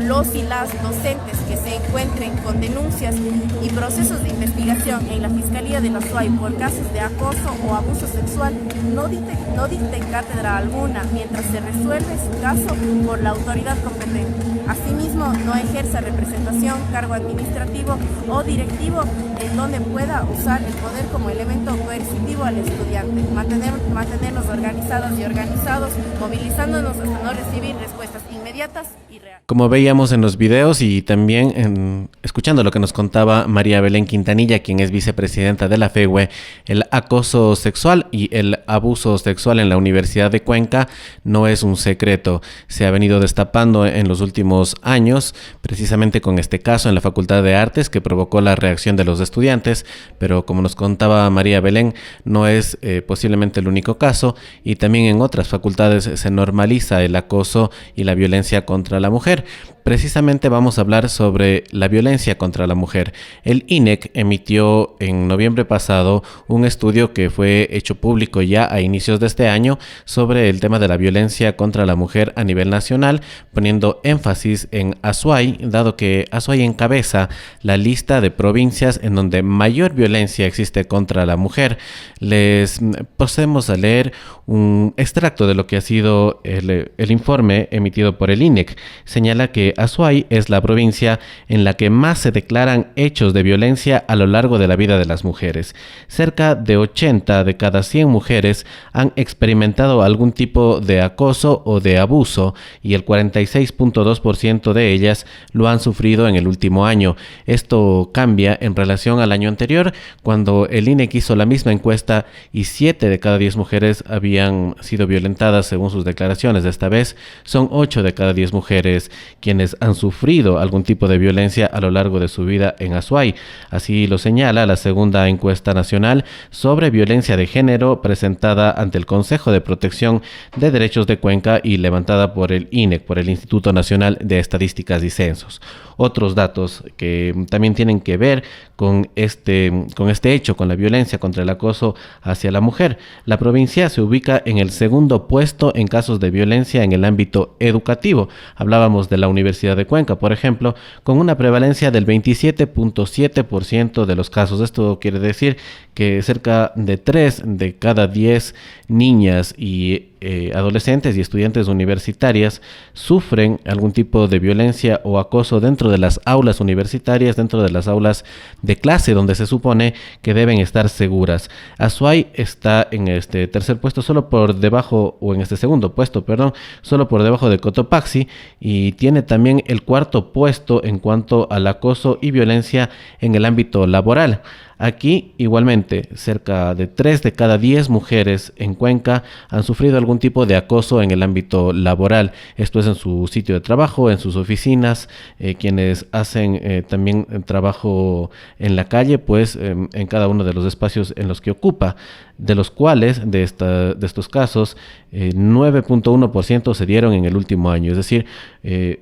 los y las docentes que se encuentren con denuncias y procesos de investigación en la Fiscalía de la SUAY por casos de acoso o abuso sexual no dicten cátedra alguna mientras se resuelve su caso por la autoridad competente. Asimismo, no ejerza representación, cargo administrativo o directivo en donde pueda usar el poder como elemento coercitivo al estudiante. Mantenernos organizadas y organizados, movilizándonos hasta no recibir respuestas inmediatas y reales. Como veíamos en los videos y también escuchando lo que nos contaba María Belén Quintanilla, quien es vicepresidenta de la FEWE, el acoso sexual y el abuso sexual en la Universidad de Cuenca no es un secreto. Se ha venido destapando en los últimos años, precisamente con este caso en la Facultad de Artes que provocó la reacción de los estudiantes, pero como nos contaba María Belén, no es posiblemente el único caso y también en otras facultades se normaliza el acoso y la violencia contra la mujer. Precisamente vamos a hablar sobre la violencia contra la mujer. El INEC emitió en noviembre pasado un estudio que fue hecho público ya a inicios de este año sobre el tema de la violencia contra la mujer a nivel nacional, poniendo énfasis en Azuay, dado que Azuay encabeza la lista de provincias en donde mayor violencia existe contra la mujer. Les procedemos a leer un extracto de lo que ha sido el informe emitido por el INEC. Señala que Azuay es la provincia en la que más se declaran hechos de violencia a lo largo de la vida de las mujeres. Cerca de 80 de cada 100 mujeres han experimentado algún tipo de acoso o de abuso y el 46.2% de ellas lo han sufrido en el último año. Esto cambia en relación al año anterior, cuando el INEC hizo la misma encuesta y 7 de cada 10 mujeres habían sido violentadas según sus declaraciones. Esta vez son 8 de cada 10 mujeres quienes quienes han sufrido algún tipo de violencia a lo largo de su vida en Azuay. Así lo señala la segunda encuesta nacional sobre violencia de género presentada ante el Consejo de Protección de Derechos de Cuenca y levantada por el INEC, por el Instituto Nacional de Estadísticas y Censos. Otros datos que también tienen que ver con este hecho, con la violencia contra el acoso hacia la mujer. La provincia se ubica en el segundo puesto en casos de violencia en el ámbito educativo. Hablábamos de la Universidad de Cuenca, por ejemplo, con una prevalencia del 27.7% de los casos. Esto quiere decir que cerca de 3 de cada 10 niñas y adolescentes y estudiantes universitarias sufren algún tipo de violencia o acoso dentro de las aulas universitarias, dentro de las aulas de clase, donde se supone que deben estar seguras. Azuay está en este tercer puesto solo por debajo, o en este segundo puesto, perdón, solo por debajo de Cotopaxi, y tiene también el cuarto puesto en cuanto al acoso y violencia en el ámbito laboral. Aquí, igualmente, cerca de 3 de cada 10 mujeres en Cuenca han sufrido algún tipo de acoso en el ámbito laboral. Esto es en su sitio de trabajo, en sus oficinas, quienes hacen también trabajo en la calle, pues en cada uno de los espacios en los que ocupa, de los cuales, de estos casos, 9.1% se dieron en el último año. Es decir,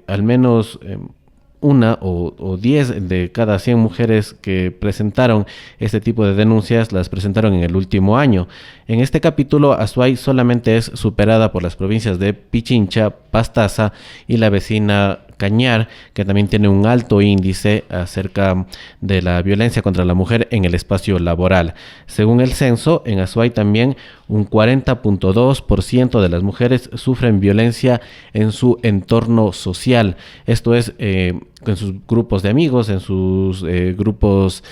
al menos una o 10 de cada 100 mujeres que presentaron este tipo de denuncias las presentaron en el último año. En este capítulo, Azuay solamente es superada por las provincias de Pichincha, Pastaza y la vecina Cañar, que también tiene un alto índice acerca de la violencia contra la mujer en el espacio laboral. Según el censo, en Azuay también un 40.2% de las mujeres sufren violencia en su entorno social. Esto es en sus grupos de amigos, en sus grupos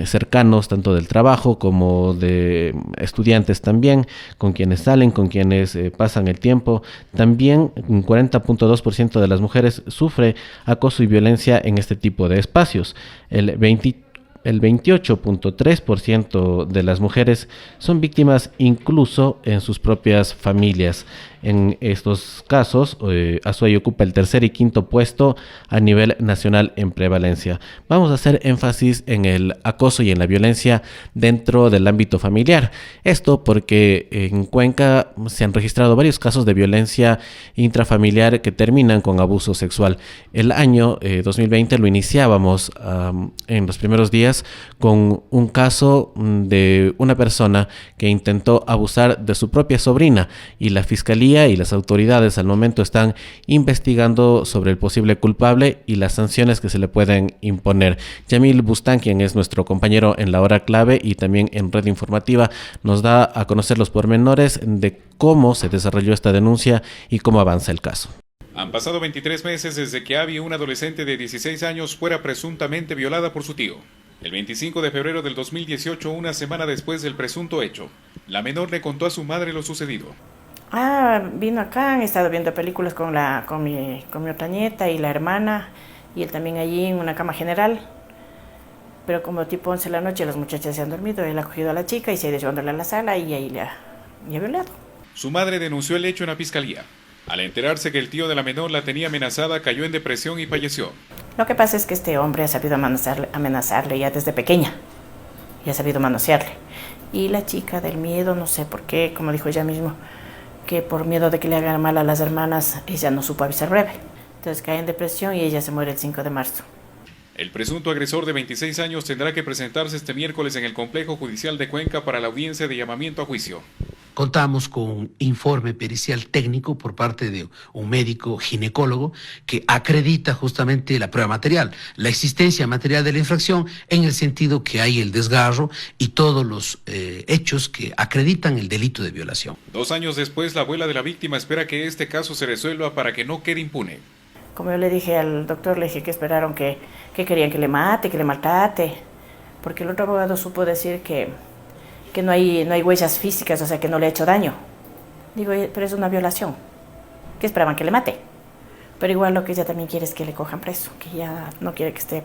cercanos, tanto del trabajo como de estudiantes también, con quienes salen, con quienes pasan el tiempo. También un 40.2% de las mujeres sufre acoso y violencia en este tipo de espacios. El 28.3% de las mujeres son víctimas incluso en sus propias familias. En estos casos, Azuay ocupa el tercer y quinto puesto a nivel nacional en prevalencia. Vamos a hacer énfasis en el acoso y en la violencia dentro del ámbito familiar. Esto porque en Cuenca se han registrado varios casos de violencia intrafamiliar que terminan con abuso sexual. El año 2020 lo iniciábamos en los primeros días con un caso de una persona que intentó abusar de su propia sobrina, y la fiscalía y las autoridades al momento están investigando sobre el posible culpable y las sanciones que se le pueden imponer. Yamil Bustán, quien es nuestro compañero en la hora clave y también en Red Informativa, nos da a conocer los pormenores de cómo se desarrolló esta denuncia y cómo avanza el caso. Han pasado 23 meses desde que Abby, una adolescente de 16 años, fuera presuntamente violada por su tío. El 25 de febrero del 2018, una semana después del presunto hecho, la menor le contó a su madre lo sucedido. Vino acá, han estado viendo películas con mi otra nieta y la hermana, y él también allí en una cama general. Pero como tipo 11 de la noche las muchachas se han dormido, él ha cogido a la chica y se ha ido llevándola a la sala y ahí le ha violado. Su madre denunció el hecho en la fiscalía. Al enterarse que el tío de la menor la tenía amenazada, cayó en depresión y falleció. Lo que pasa es que este hombre ha sabido amenazarle ya desde pequeña, y ha sabido manosearle. Y la chica del miedo, no sé por qué, como dijo ella mismo, que por miedo de que le hagan mal a las hermanas, ella no supo avisar breve. Entonces cae en depresión y ella se muere el 5 de marzo. El presunto agresor de 26 años tendrá que presentarse este miércoles en el Complejo Judicial de Cuenca para la audiencia de llamamiento a juicio. Contamos con un informe pericial técnico por parte de un médico ginecólogo que acredita justamente la prueba material, la existencia material de la infracción, en el sentido que hay el desgarro y todos los hechos que acreditan el delito de violación. 2 años después, la abuela de la víctima espera que este caso se resuelva para que no quede impune. Como yo le dije al doctor, le dije que esperaron que querían que le mate, que le maltrate, porque el otro abogado supo decir que no hay huellas físicas, o sea, que no le ha hecho daño. Digo, pero es una violación. ¿Qué esperaban? Que le mate. Pero igual lo que ella también quiere es que le cojan preso, que ella no quiere que esté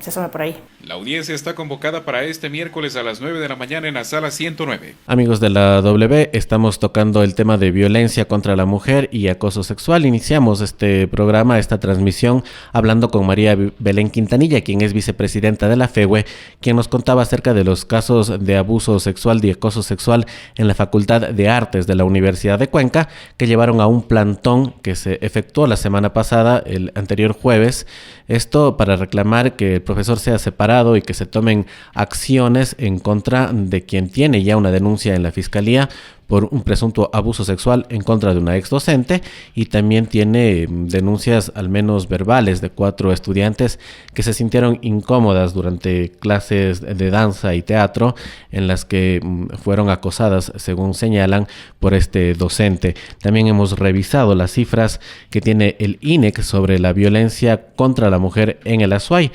se asome por ahí. La audiencia está convocada para este miércoles a las 9 de la mañana en la sala 109. Amigos de la W, estamos tocando el tema de violencia contra la mujer y acoso sexual. Iniciamos este programa, esta transmisión, hablando con María Belén Quintanilla, quien es vicepresidenta de la FEWE, quien nos contaba acerca de los casos de abuso sexual y acoso sexual en la Facultad de Artes de la Universidad de Cuenca, que llevaron a un plantón que se efectuó la semana pasada, el anterior jueves. Esto para reclamar que el profesor sea separado y que se tomen acciones en contra de quien tiene ya una denuncia en la Fiscalía por un presunto abuso sexual en contra de una ex docente, y también tiene denuncias al menos verbales de 4 estudiantes que se sintieron incómodas durante clases de danza y teatro en las que fueron acosadas, según señalan, por este docente. También hemos revisado las cifras que tiene el INEC sobre la violencia contra la mujer en el Azuay.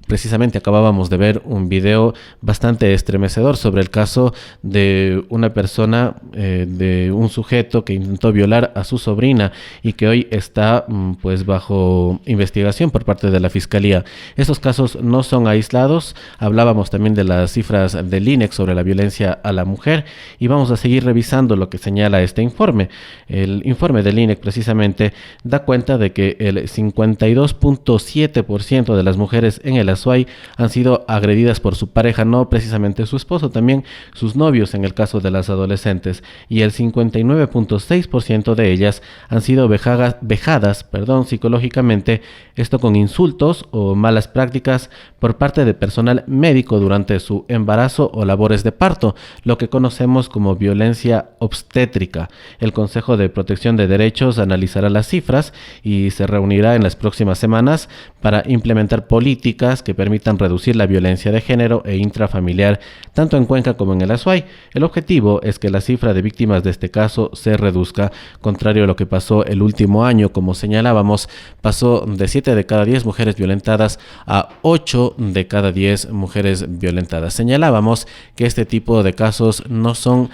Precisamente acabábamos de ver un video bastante estremecedor sobre el caso de una persona, de un sujeto que intentó violar a su sobrina y que hoy está pues bajo investigación por parte de la Fiscalía. Estos casos no son aislados. Hablábamos también de las cifras del INEC sobre la violencia a la mujer y vamos a seguir revisando lo que señala este informe. El informe del INEC precisamente da cuenta de que el 52.7% de las mujeres en el Azuay han sido agredidas por su pareja, no precisamente su esposo, también sus novios en el caso de las adolescentes, y el 59.6% de ellas han sido vejadas psicológicamente, esto con insultos o malas prácticas por parte de personal médico durante su embarazo o labores de parto, lo que conocemos como violencia obstétrica. El Consejo de Protección de Derechos analizará las cifras y se reunirá en las próximas semanas para implementar políticas que permitan reducir la violencia de género e intrafamiliar, tanto en Cuenca como en el Azuay. El objetivo es que la cifra de víctimas de este caso se reduzca, contrario a lo que pasó el último año. Como señalábamos, pasó de 7 de cada 10 mujeres violentadas a 8 de cada 10 mujeres violentadas. Señalábamos que este tipo de casos no son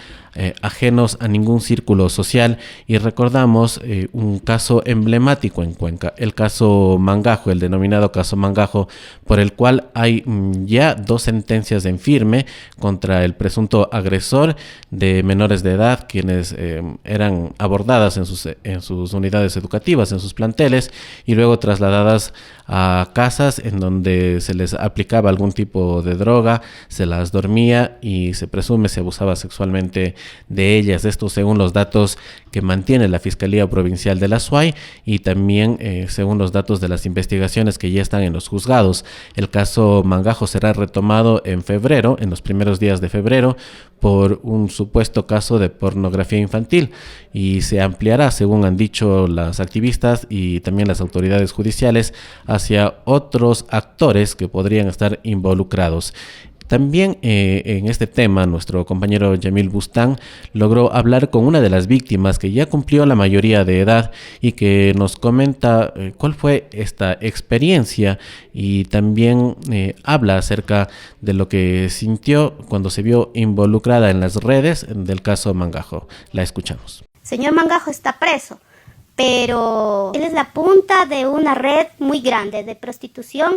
ajenos a ningún círculo social y recordamos un caso emblemático en Cuenca, el caso Mangajo, el denominado caso Mangajo, por el cual hay ya 2 sentencias en firme contra el presunto agresor de menores de edad, quienes eran abordadas en sus unidades educativas, en sus planteles, y luego trasladadas a casas en donde se les aplicaba algún tipo de droga, se las dormía y se presume se abusaba sexualmente de ellas. Esto según los datos que mantiene la Fiscalía Provincial del Azuay y también según los datos de las investigaciones que ya están en los juzgados. El caso Mangajo será retomado en febrero, en los primeros días de febrero, por un supuesto caso de pornografía infantil, y se ampliará, según han dicho las activistas y también las autoridades judiciales, hacia otros actores que podrían estar involucrados. También en este tema, nuestro compañero Yamil Bustán logró hablar con una de las víctimas que ya cumplió la mayoría de edad y que nos comenta cuál fue esta experiencia, y también habla acerca de lo que sintió cuando se vio involucrada en las redes del caso Mangajo. La escuchamos. Señor Mangajo está preso, pero él es la punta de una red muy grande de prostitución,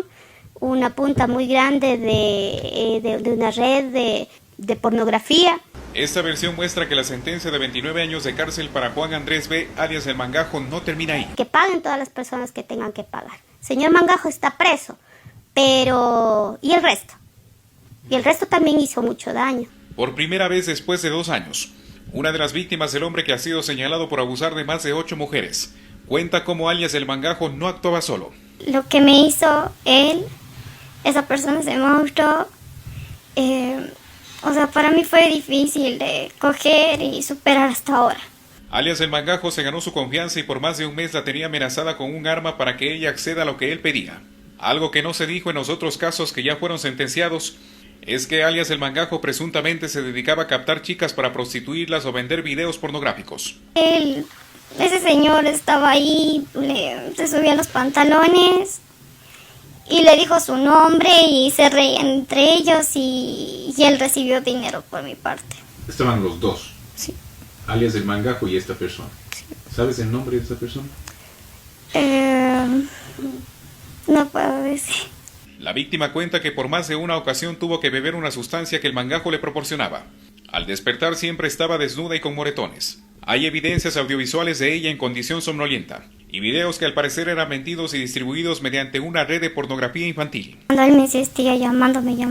una punta muy grande de una red de pornografía. Esta versión muestra que la sentencia de 29 años de cárcel para Juan Andrés B., alias El Mangajo, no termina ahí. Que paguen todas las personas que tengan que pagar. Señor Mangajo está preso, pero ¿y el resto? Y el resto también hizo mucho daño. Por primera vez después de 2 años, una de las víctimas, el hombre que ha sido señalado por abusar de más de 8 mujeres, cuenta cómo alias El Mangajo no actuaba solo. Lo que me hizo él, esa persona, ese monstruo, para mí fue difícil de coger y superar hasta ahora. Alias El Mangajo se ganó su confianza y por más de un mes la tenía amenazada con un arma para que ella acceda a lo que él pedía. Algo que no se dijo en los otros casos que ya fueron sentenciados es que alias El Mangajo presuntamente se dedicaba a captar chicas para prostituirlas o vender videos pornográficos. Ese señor estaba ahí, se subía los pantalones y le dijo su nombre y se reían entre ellos y él recibió dinero por mi parte. Estaban los dos. Sí. Alias El Mangajo y esta persona. Sí. ¿Sabes el nombre de esta persona? No puedo decir. La víctima cuenta que por más de una ocasión tuvo que beber una sustancia que el mangajo le proporcionaba. Al despertar siempre estaba desnuda y con moretones. Hay evidencias audiovisuales de ella en condición somnolienta y videos que al parecer eran vendidos y distribuidos mediante una red de pornografía infantil. Cuando él me insistía llamándome y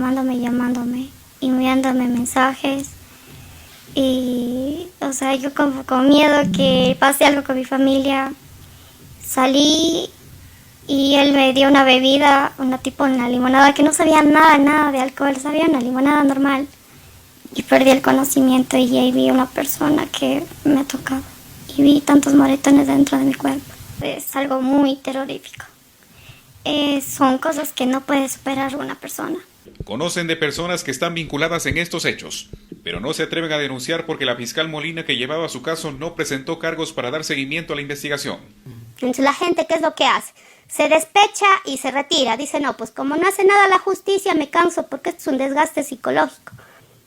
enviándome mensajes y, o sea, yo con miedo que pase algo con mi familia, salí y él me dio una bebida, una limonada que no sabía nada de alcohol, sabía una limonada normal. Y perdí el conocimiento y ahí vi una persona que me tocaba y vi tantos moretones dentro de mi cuerpo. Es algo muy terrorífico. Son cosas que no puede superar una persona. Conocen de personas que están vinculadas en estos hechos, pero no se atreven a denunciar porque la fiscal Molina que llevaba su caso no presentó cargos para dar seguimiento a la investigación. Entonces la gente, ¿qué es lo que hace? Se despecha y se retira. Dice, no, pues como no hace nada la justicia, me canso porque esto es un desgaste psicológico.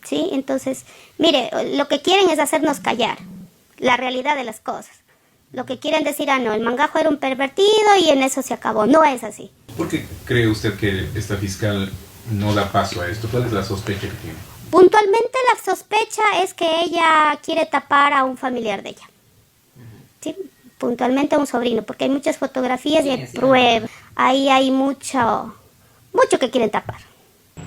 ¿Sí? Entonces, mire, lo que quieren es hacernos callar la realidad de las cosas. Lo que quieren decir, no, el mangajo era un pervertido y en eso se acabó. No es así. ¿Por qué cree usted que esta fiscal no da paso a esto? ¿Cuál es la sospecha que tiene? Puntualmente la sospecha es que ella quiere tapar a un familiar de ella. ¿Sí? Puntualmente a un sobrino, porque hay muchas fotografías y hay pruebas. Ahí hay mucho que quieren tapar.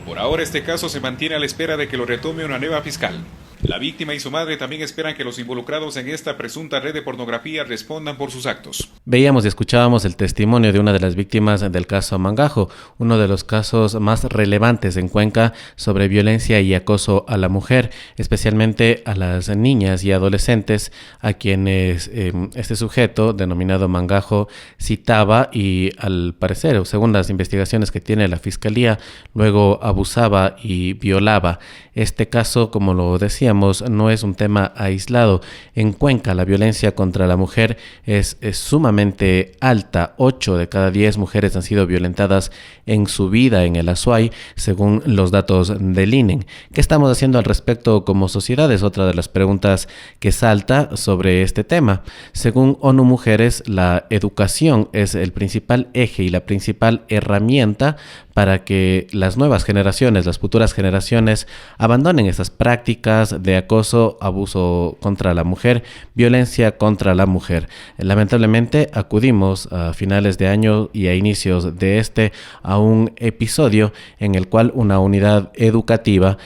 Por ahora este caso se mantiene a la espera de que lo retome una nueva fiscal. La víctima y su madre también esperan que los involucrados en esta presunta red de pornografía respondan por sus actos. Veíamos y escuchábamos el testimonio de una de las víctimas del caso Mangajo, uno de los casos más relevantes en Cuenca sobre violencia y acoso a la mujer, especialmente a las niñas y adolescentes a quienes este sujeto, denominado Mangajo, citaba y al parecer, según las investigaciones que tiene la Fiscalía, luego abusaba y violaba. Este caso, como lo decíamos, no es un tema aislado. En Cuenca la violencia contra la mujer es sumamente alta. 8 de cada 10 mujeres han sido violentadas en su vida en el Azuay, según los datos del INEN. ¿Qué estamos haciendo al respecto como sociedad? Es otra de las preguntas que salta sobre este tema. Según ONU Mujeres, la educación es el principal eje y la principal herramienta para que las nuevas generaciones, las futuras generaciones, abandonen esas prácticas de acoso, abuso contra la mujer, violencia contra la mujer. Lamentablemente acudimos a finales de año y a inicios de a un episodio en el cual una unidad educativa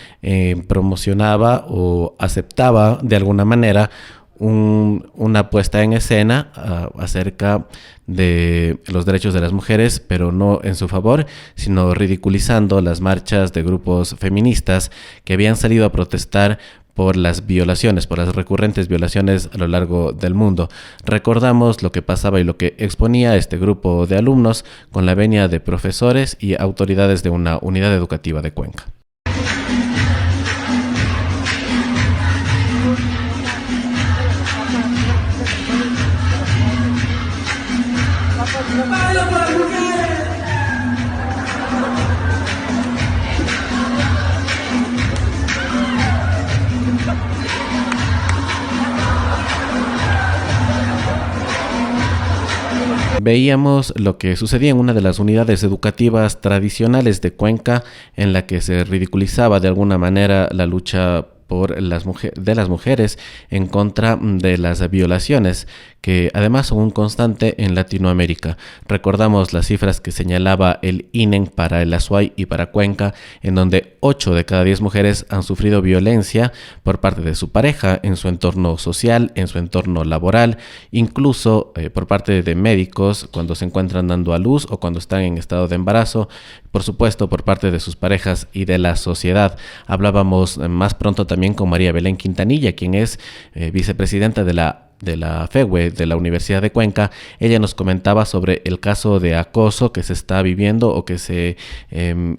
promocionaba o aceptaba de alguna manera una puesta en escena acerca de los derechos de las mujeres, pero no en su favor, sino ridiculizando las marchas de grupos feministas que habían salido a protestar por las violaciones, por las recurrentes violaciones a lo largo del mundo. Recordamos lo que pasaba y lo que exponía este grupo de alumnos con la venia de profesores y autoridades de una unidad educativa de Cuenca. Veíamos lo que sucedía en una de las unidades educativas tradicionales de Cuenca, en la que se ridiculizaba de alguna manera la lucha de las mujeres en contra de las violaciones, que además son un constante en Latinoamérica. Recordamos las cifras que señalaba el INEN para el Azuay y para Cuenca, en donde 8 de cada 10 mujeres han sufrido violencia por parte de su pareja en su entorno social, en su entorno laboral, incluso por parte de médicos cuando se encuentran dando a luz o cuando están en estado de embarazo, por supuesto por parte de sus parejas y de la sociedad. Hablábamos más pronto también con María Belén Quintanilla, quien es vicepresidenta de la FEWE, de la Universidad de Cuenca. Ella nos comentaba sobre el caso de acoso que se está viviendo o que se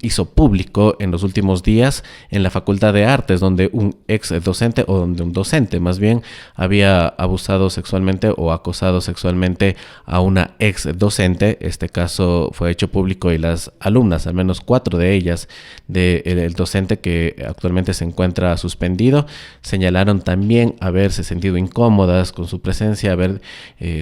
hizo público en los últimos días en la Facultad de Artes, donde un ex docente, o donde un docente más bien, había abusado sexualmente o acosado sexualmente a una ex docente. Este caso fue hecho público y las alumnas, al menos 4 de ellas, del docente que actualmente se encuentra suspendido, señalaron también haberse sentido incómodas con con su presencia haber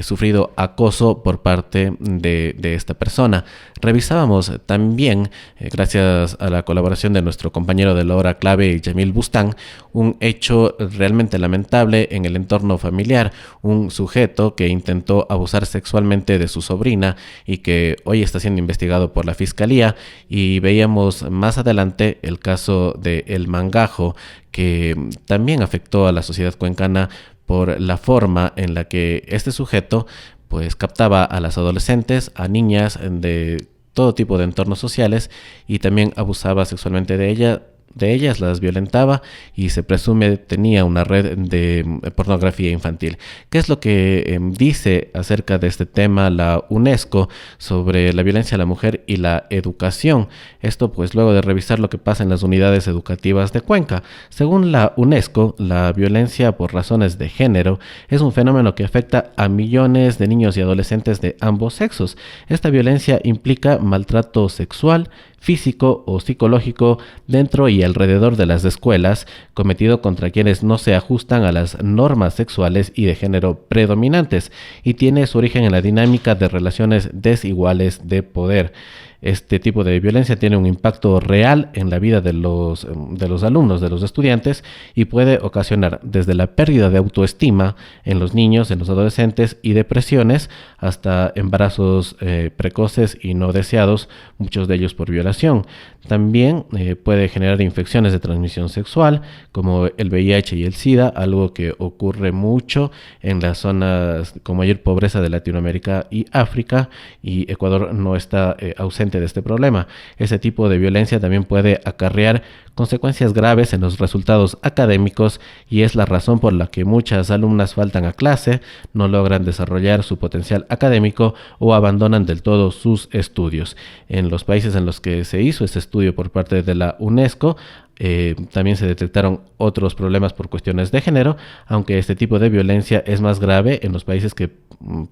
sufrido acoso por parte de esta persona. Revisábamos también, gracias a la colaboración de nuestro compañero de la hora clave, Yamil Bustán, un hecho realmente lamentable en el entorno familiar. Un sujeto que intentó abusar sexualmente de su sobrina y que hoy está siendo investigado por la Fiscalía, y veíamos más adelante el caso de El Mangajo, que también afectó a la sociedad cuencana por la forma en la que este sujeto pues captaba a las adolescentes, a niñas de todo tipo de entornos sociales, y también abusaba sexualmente de ellas, las violentaba, y se presume tenía una red de pornografía infantil. ¿Qué es lo que dice acerca de este tema la UNESCO sobre la violencia a la mujer y la educación? Esto pues luego de revisar lo que pasa en las unidades educativas de Cuenca. Según la UNESCO, la violencia por razones de género es un fenómeno que afecta a millones de niños y adolescentes de ambos sexos. Esta violencia implica maltrato sexual, físico o psicológico dentro y alrededor de las escuelas, cometido contra quienes no se ajustan a las normas sexuales y de género predominantes, y tiene su origen en la dinámica de relaciones desiguales de poder. Este tipo de violencia tiene un impacto real en la vida de los alumnos, de los estudiantes, y puede ocasionar desde la pérdida de autoestima en los niños, en los adolescentes, y depresiones, hasta embarazos precoces y no deseados, muchos de ellos por violación. También puede generar infecciones de transmisión sexual, como el VIH y el SIDA, algo que ocurre mucho en las zonas con mayor pobreza de Latinoamérica y África, y Ecuador no está ausente de este problema. Ese tipo de violencia también puede acarrear consecuencias graves en los resultados académicos, y es la razón por la que muchas alumnas faltan a clase, no logran desarrollar su potencial académico o abandonan del todo sus estudios. En los países en los que se hizo este estudio por parte de la UNESCO, también se detectaron otros problemas por cuestiones de género, aunque este tipo de violencia es más grave en los países que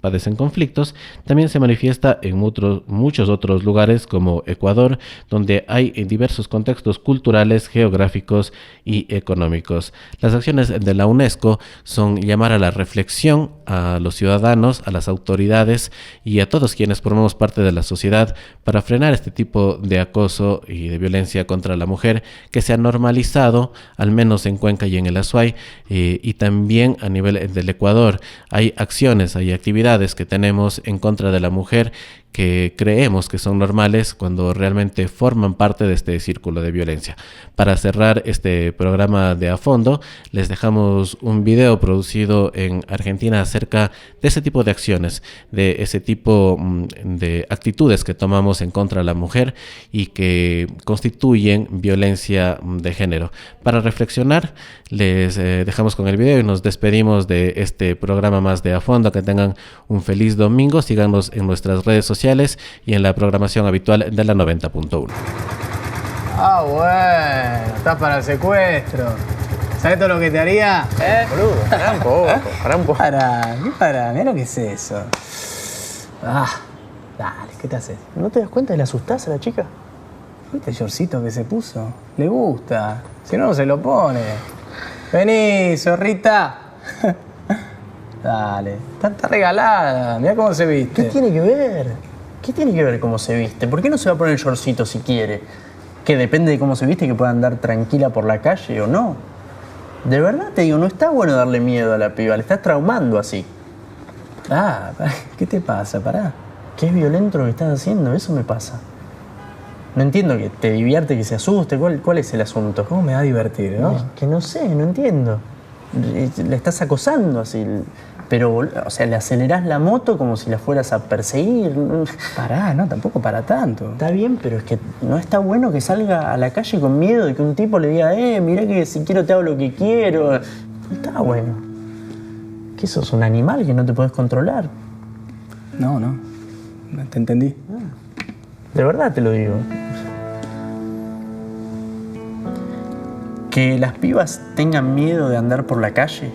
padecen conflictos. También se manifiesta en muchos otros lugares como Ecuador, donde hay diversos contextos culturales, geográficos y económicos. Las acciones de la UNESCO son llamar a la reflexión a los ciudadanos, a las autoridades y a todos quienes formamos parte de la sociedad para frenar este tipo de acoso y de violencia contra la mujer que se ha normalizado, al menos en Cuenca y en el Azuay, y también a nivel del Ecuador. Hay acciones, hay actividades que tenemos en contra de la mujer que creemos que son normales cuando realmente forman parte de este círculo de violencia. Para cerrar este programa de A Fondo, les dejamos un video producido en Argentina acerca de ese tipo de acciones, de ese tipo de actitudes que tomamos en contra de la mujer y que constituyen violencia de género. Para reflexionar, les dejamos con el video y nos despedimos de este programa más de A Fondo. Que tengan un feliz domingo. Síganos en nuestras redes sociales y en la programación habitual de la 90.1. Ah, bueno, estás para el secuestro. ¿Sabes todo lo que te haría? Boludo, pará un poco, pará un poco. Pará, mirá lo que es eso. Dale, ¿qué te haces? ¿No te das cuenta de la asustás a la chica? ¿Viste el shortcito que se puso? Le gusta, si no, no se lo pone. Vení, zorrita. Dale, está regalada, mirá cómo se viste. ¿Qué tiene que ver? ¿Qué tiene que ver cómo se viste? ¿Por qué no se va a poner el shortcito si quiere? ¿Que depende de cómo se viste que pueda andar tranquila por la calle o no? De verdad te digo, no está bueno darle miedo a la piba, le estás traumando así. ¿Qué te pasa? Pará. ¿Qué es violento lo que estás haciendo? Eso me pasa. No entiendo que te divierte, que se asuste. ¿Cuál es el asunto? ¿Cómo me va a divertir, no? Que no sé, no entiendo. Le estás acosando así. Pero, o sea, le acelerás la moto como si la fueras a perseguir. Pará, no, tampoco para tanto. Está bien, pero es que no está bueno que salga a la calle con miedo de que un tipo le diga, mirá que si quiero te hago lo que quiero. No está bueno. ¿Qué sos, un animal que no te podés controlar? No, te entendí. De verdad te lo digo. Que las pibas tengan miedo de andar por la calle,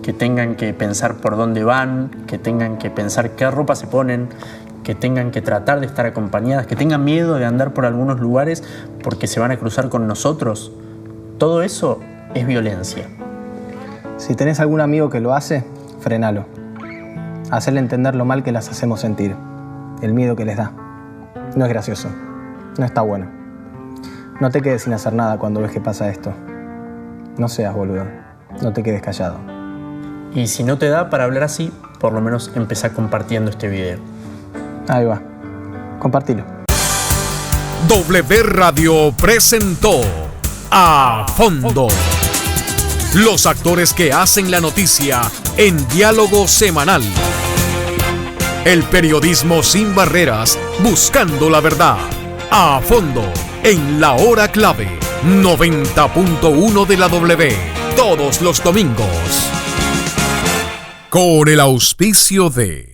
que tengan que pensar por dónde van, que tengan que pensar qué ropa se ponen, que tengan que tratar de estar acompañadas, que tengan miedo de andar por algunos lugares porque se van a cruzar con nosotros. Todo eso es violencia. Si tenés algún amigo que lo hace, frenalo. Hacerle entender lo mal que las hacemos sentir, el miedo que les da. No es gracioso, no está bueno. No te quedes sin hacer nada cuando ves que pasa esto. No seas boludo, no te quedes callado. Y si no te da para hablar así, por lo menos empezá compartiendo este video. Ahí va, compartilo. W Radio presentó A Fondo. Los actores que hacen la noticia en diálogo semanal. El periodismo sin barreras, buscando la verdad. A fondo, en la hora clave, 90.1 de la W, todos los domingos. Con el auspicio de...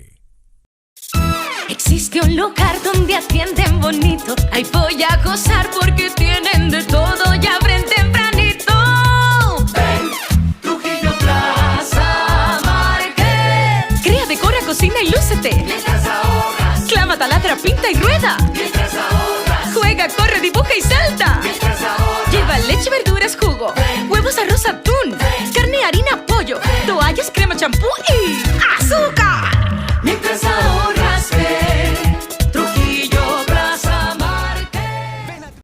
Existe un lugar donde atienden bonito. Ahí voy a gozar porque tienen de todo y abren tempranito. Ven, Trujillo Plaza Market. Crea, decora, cocina y lúcete. Mientras ahorras. Clama, taladra, pinta y rueda. Mientras ahorras. Juega, corre, dibuja y salta. Mientras ahorras. Lleva leche, verduras,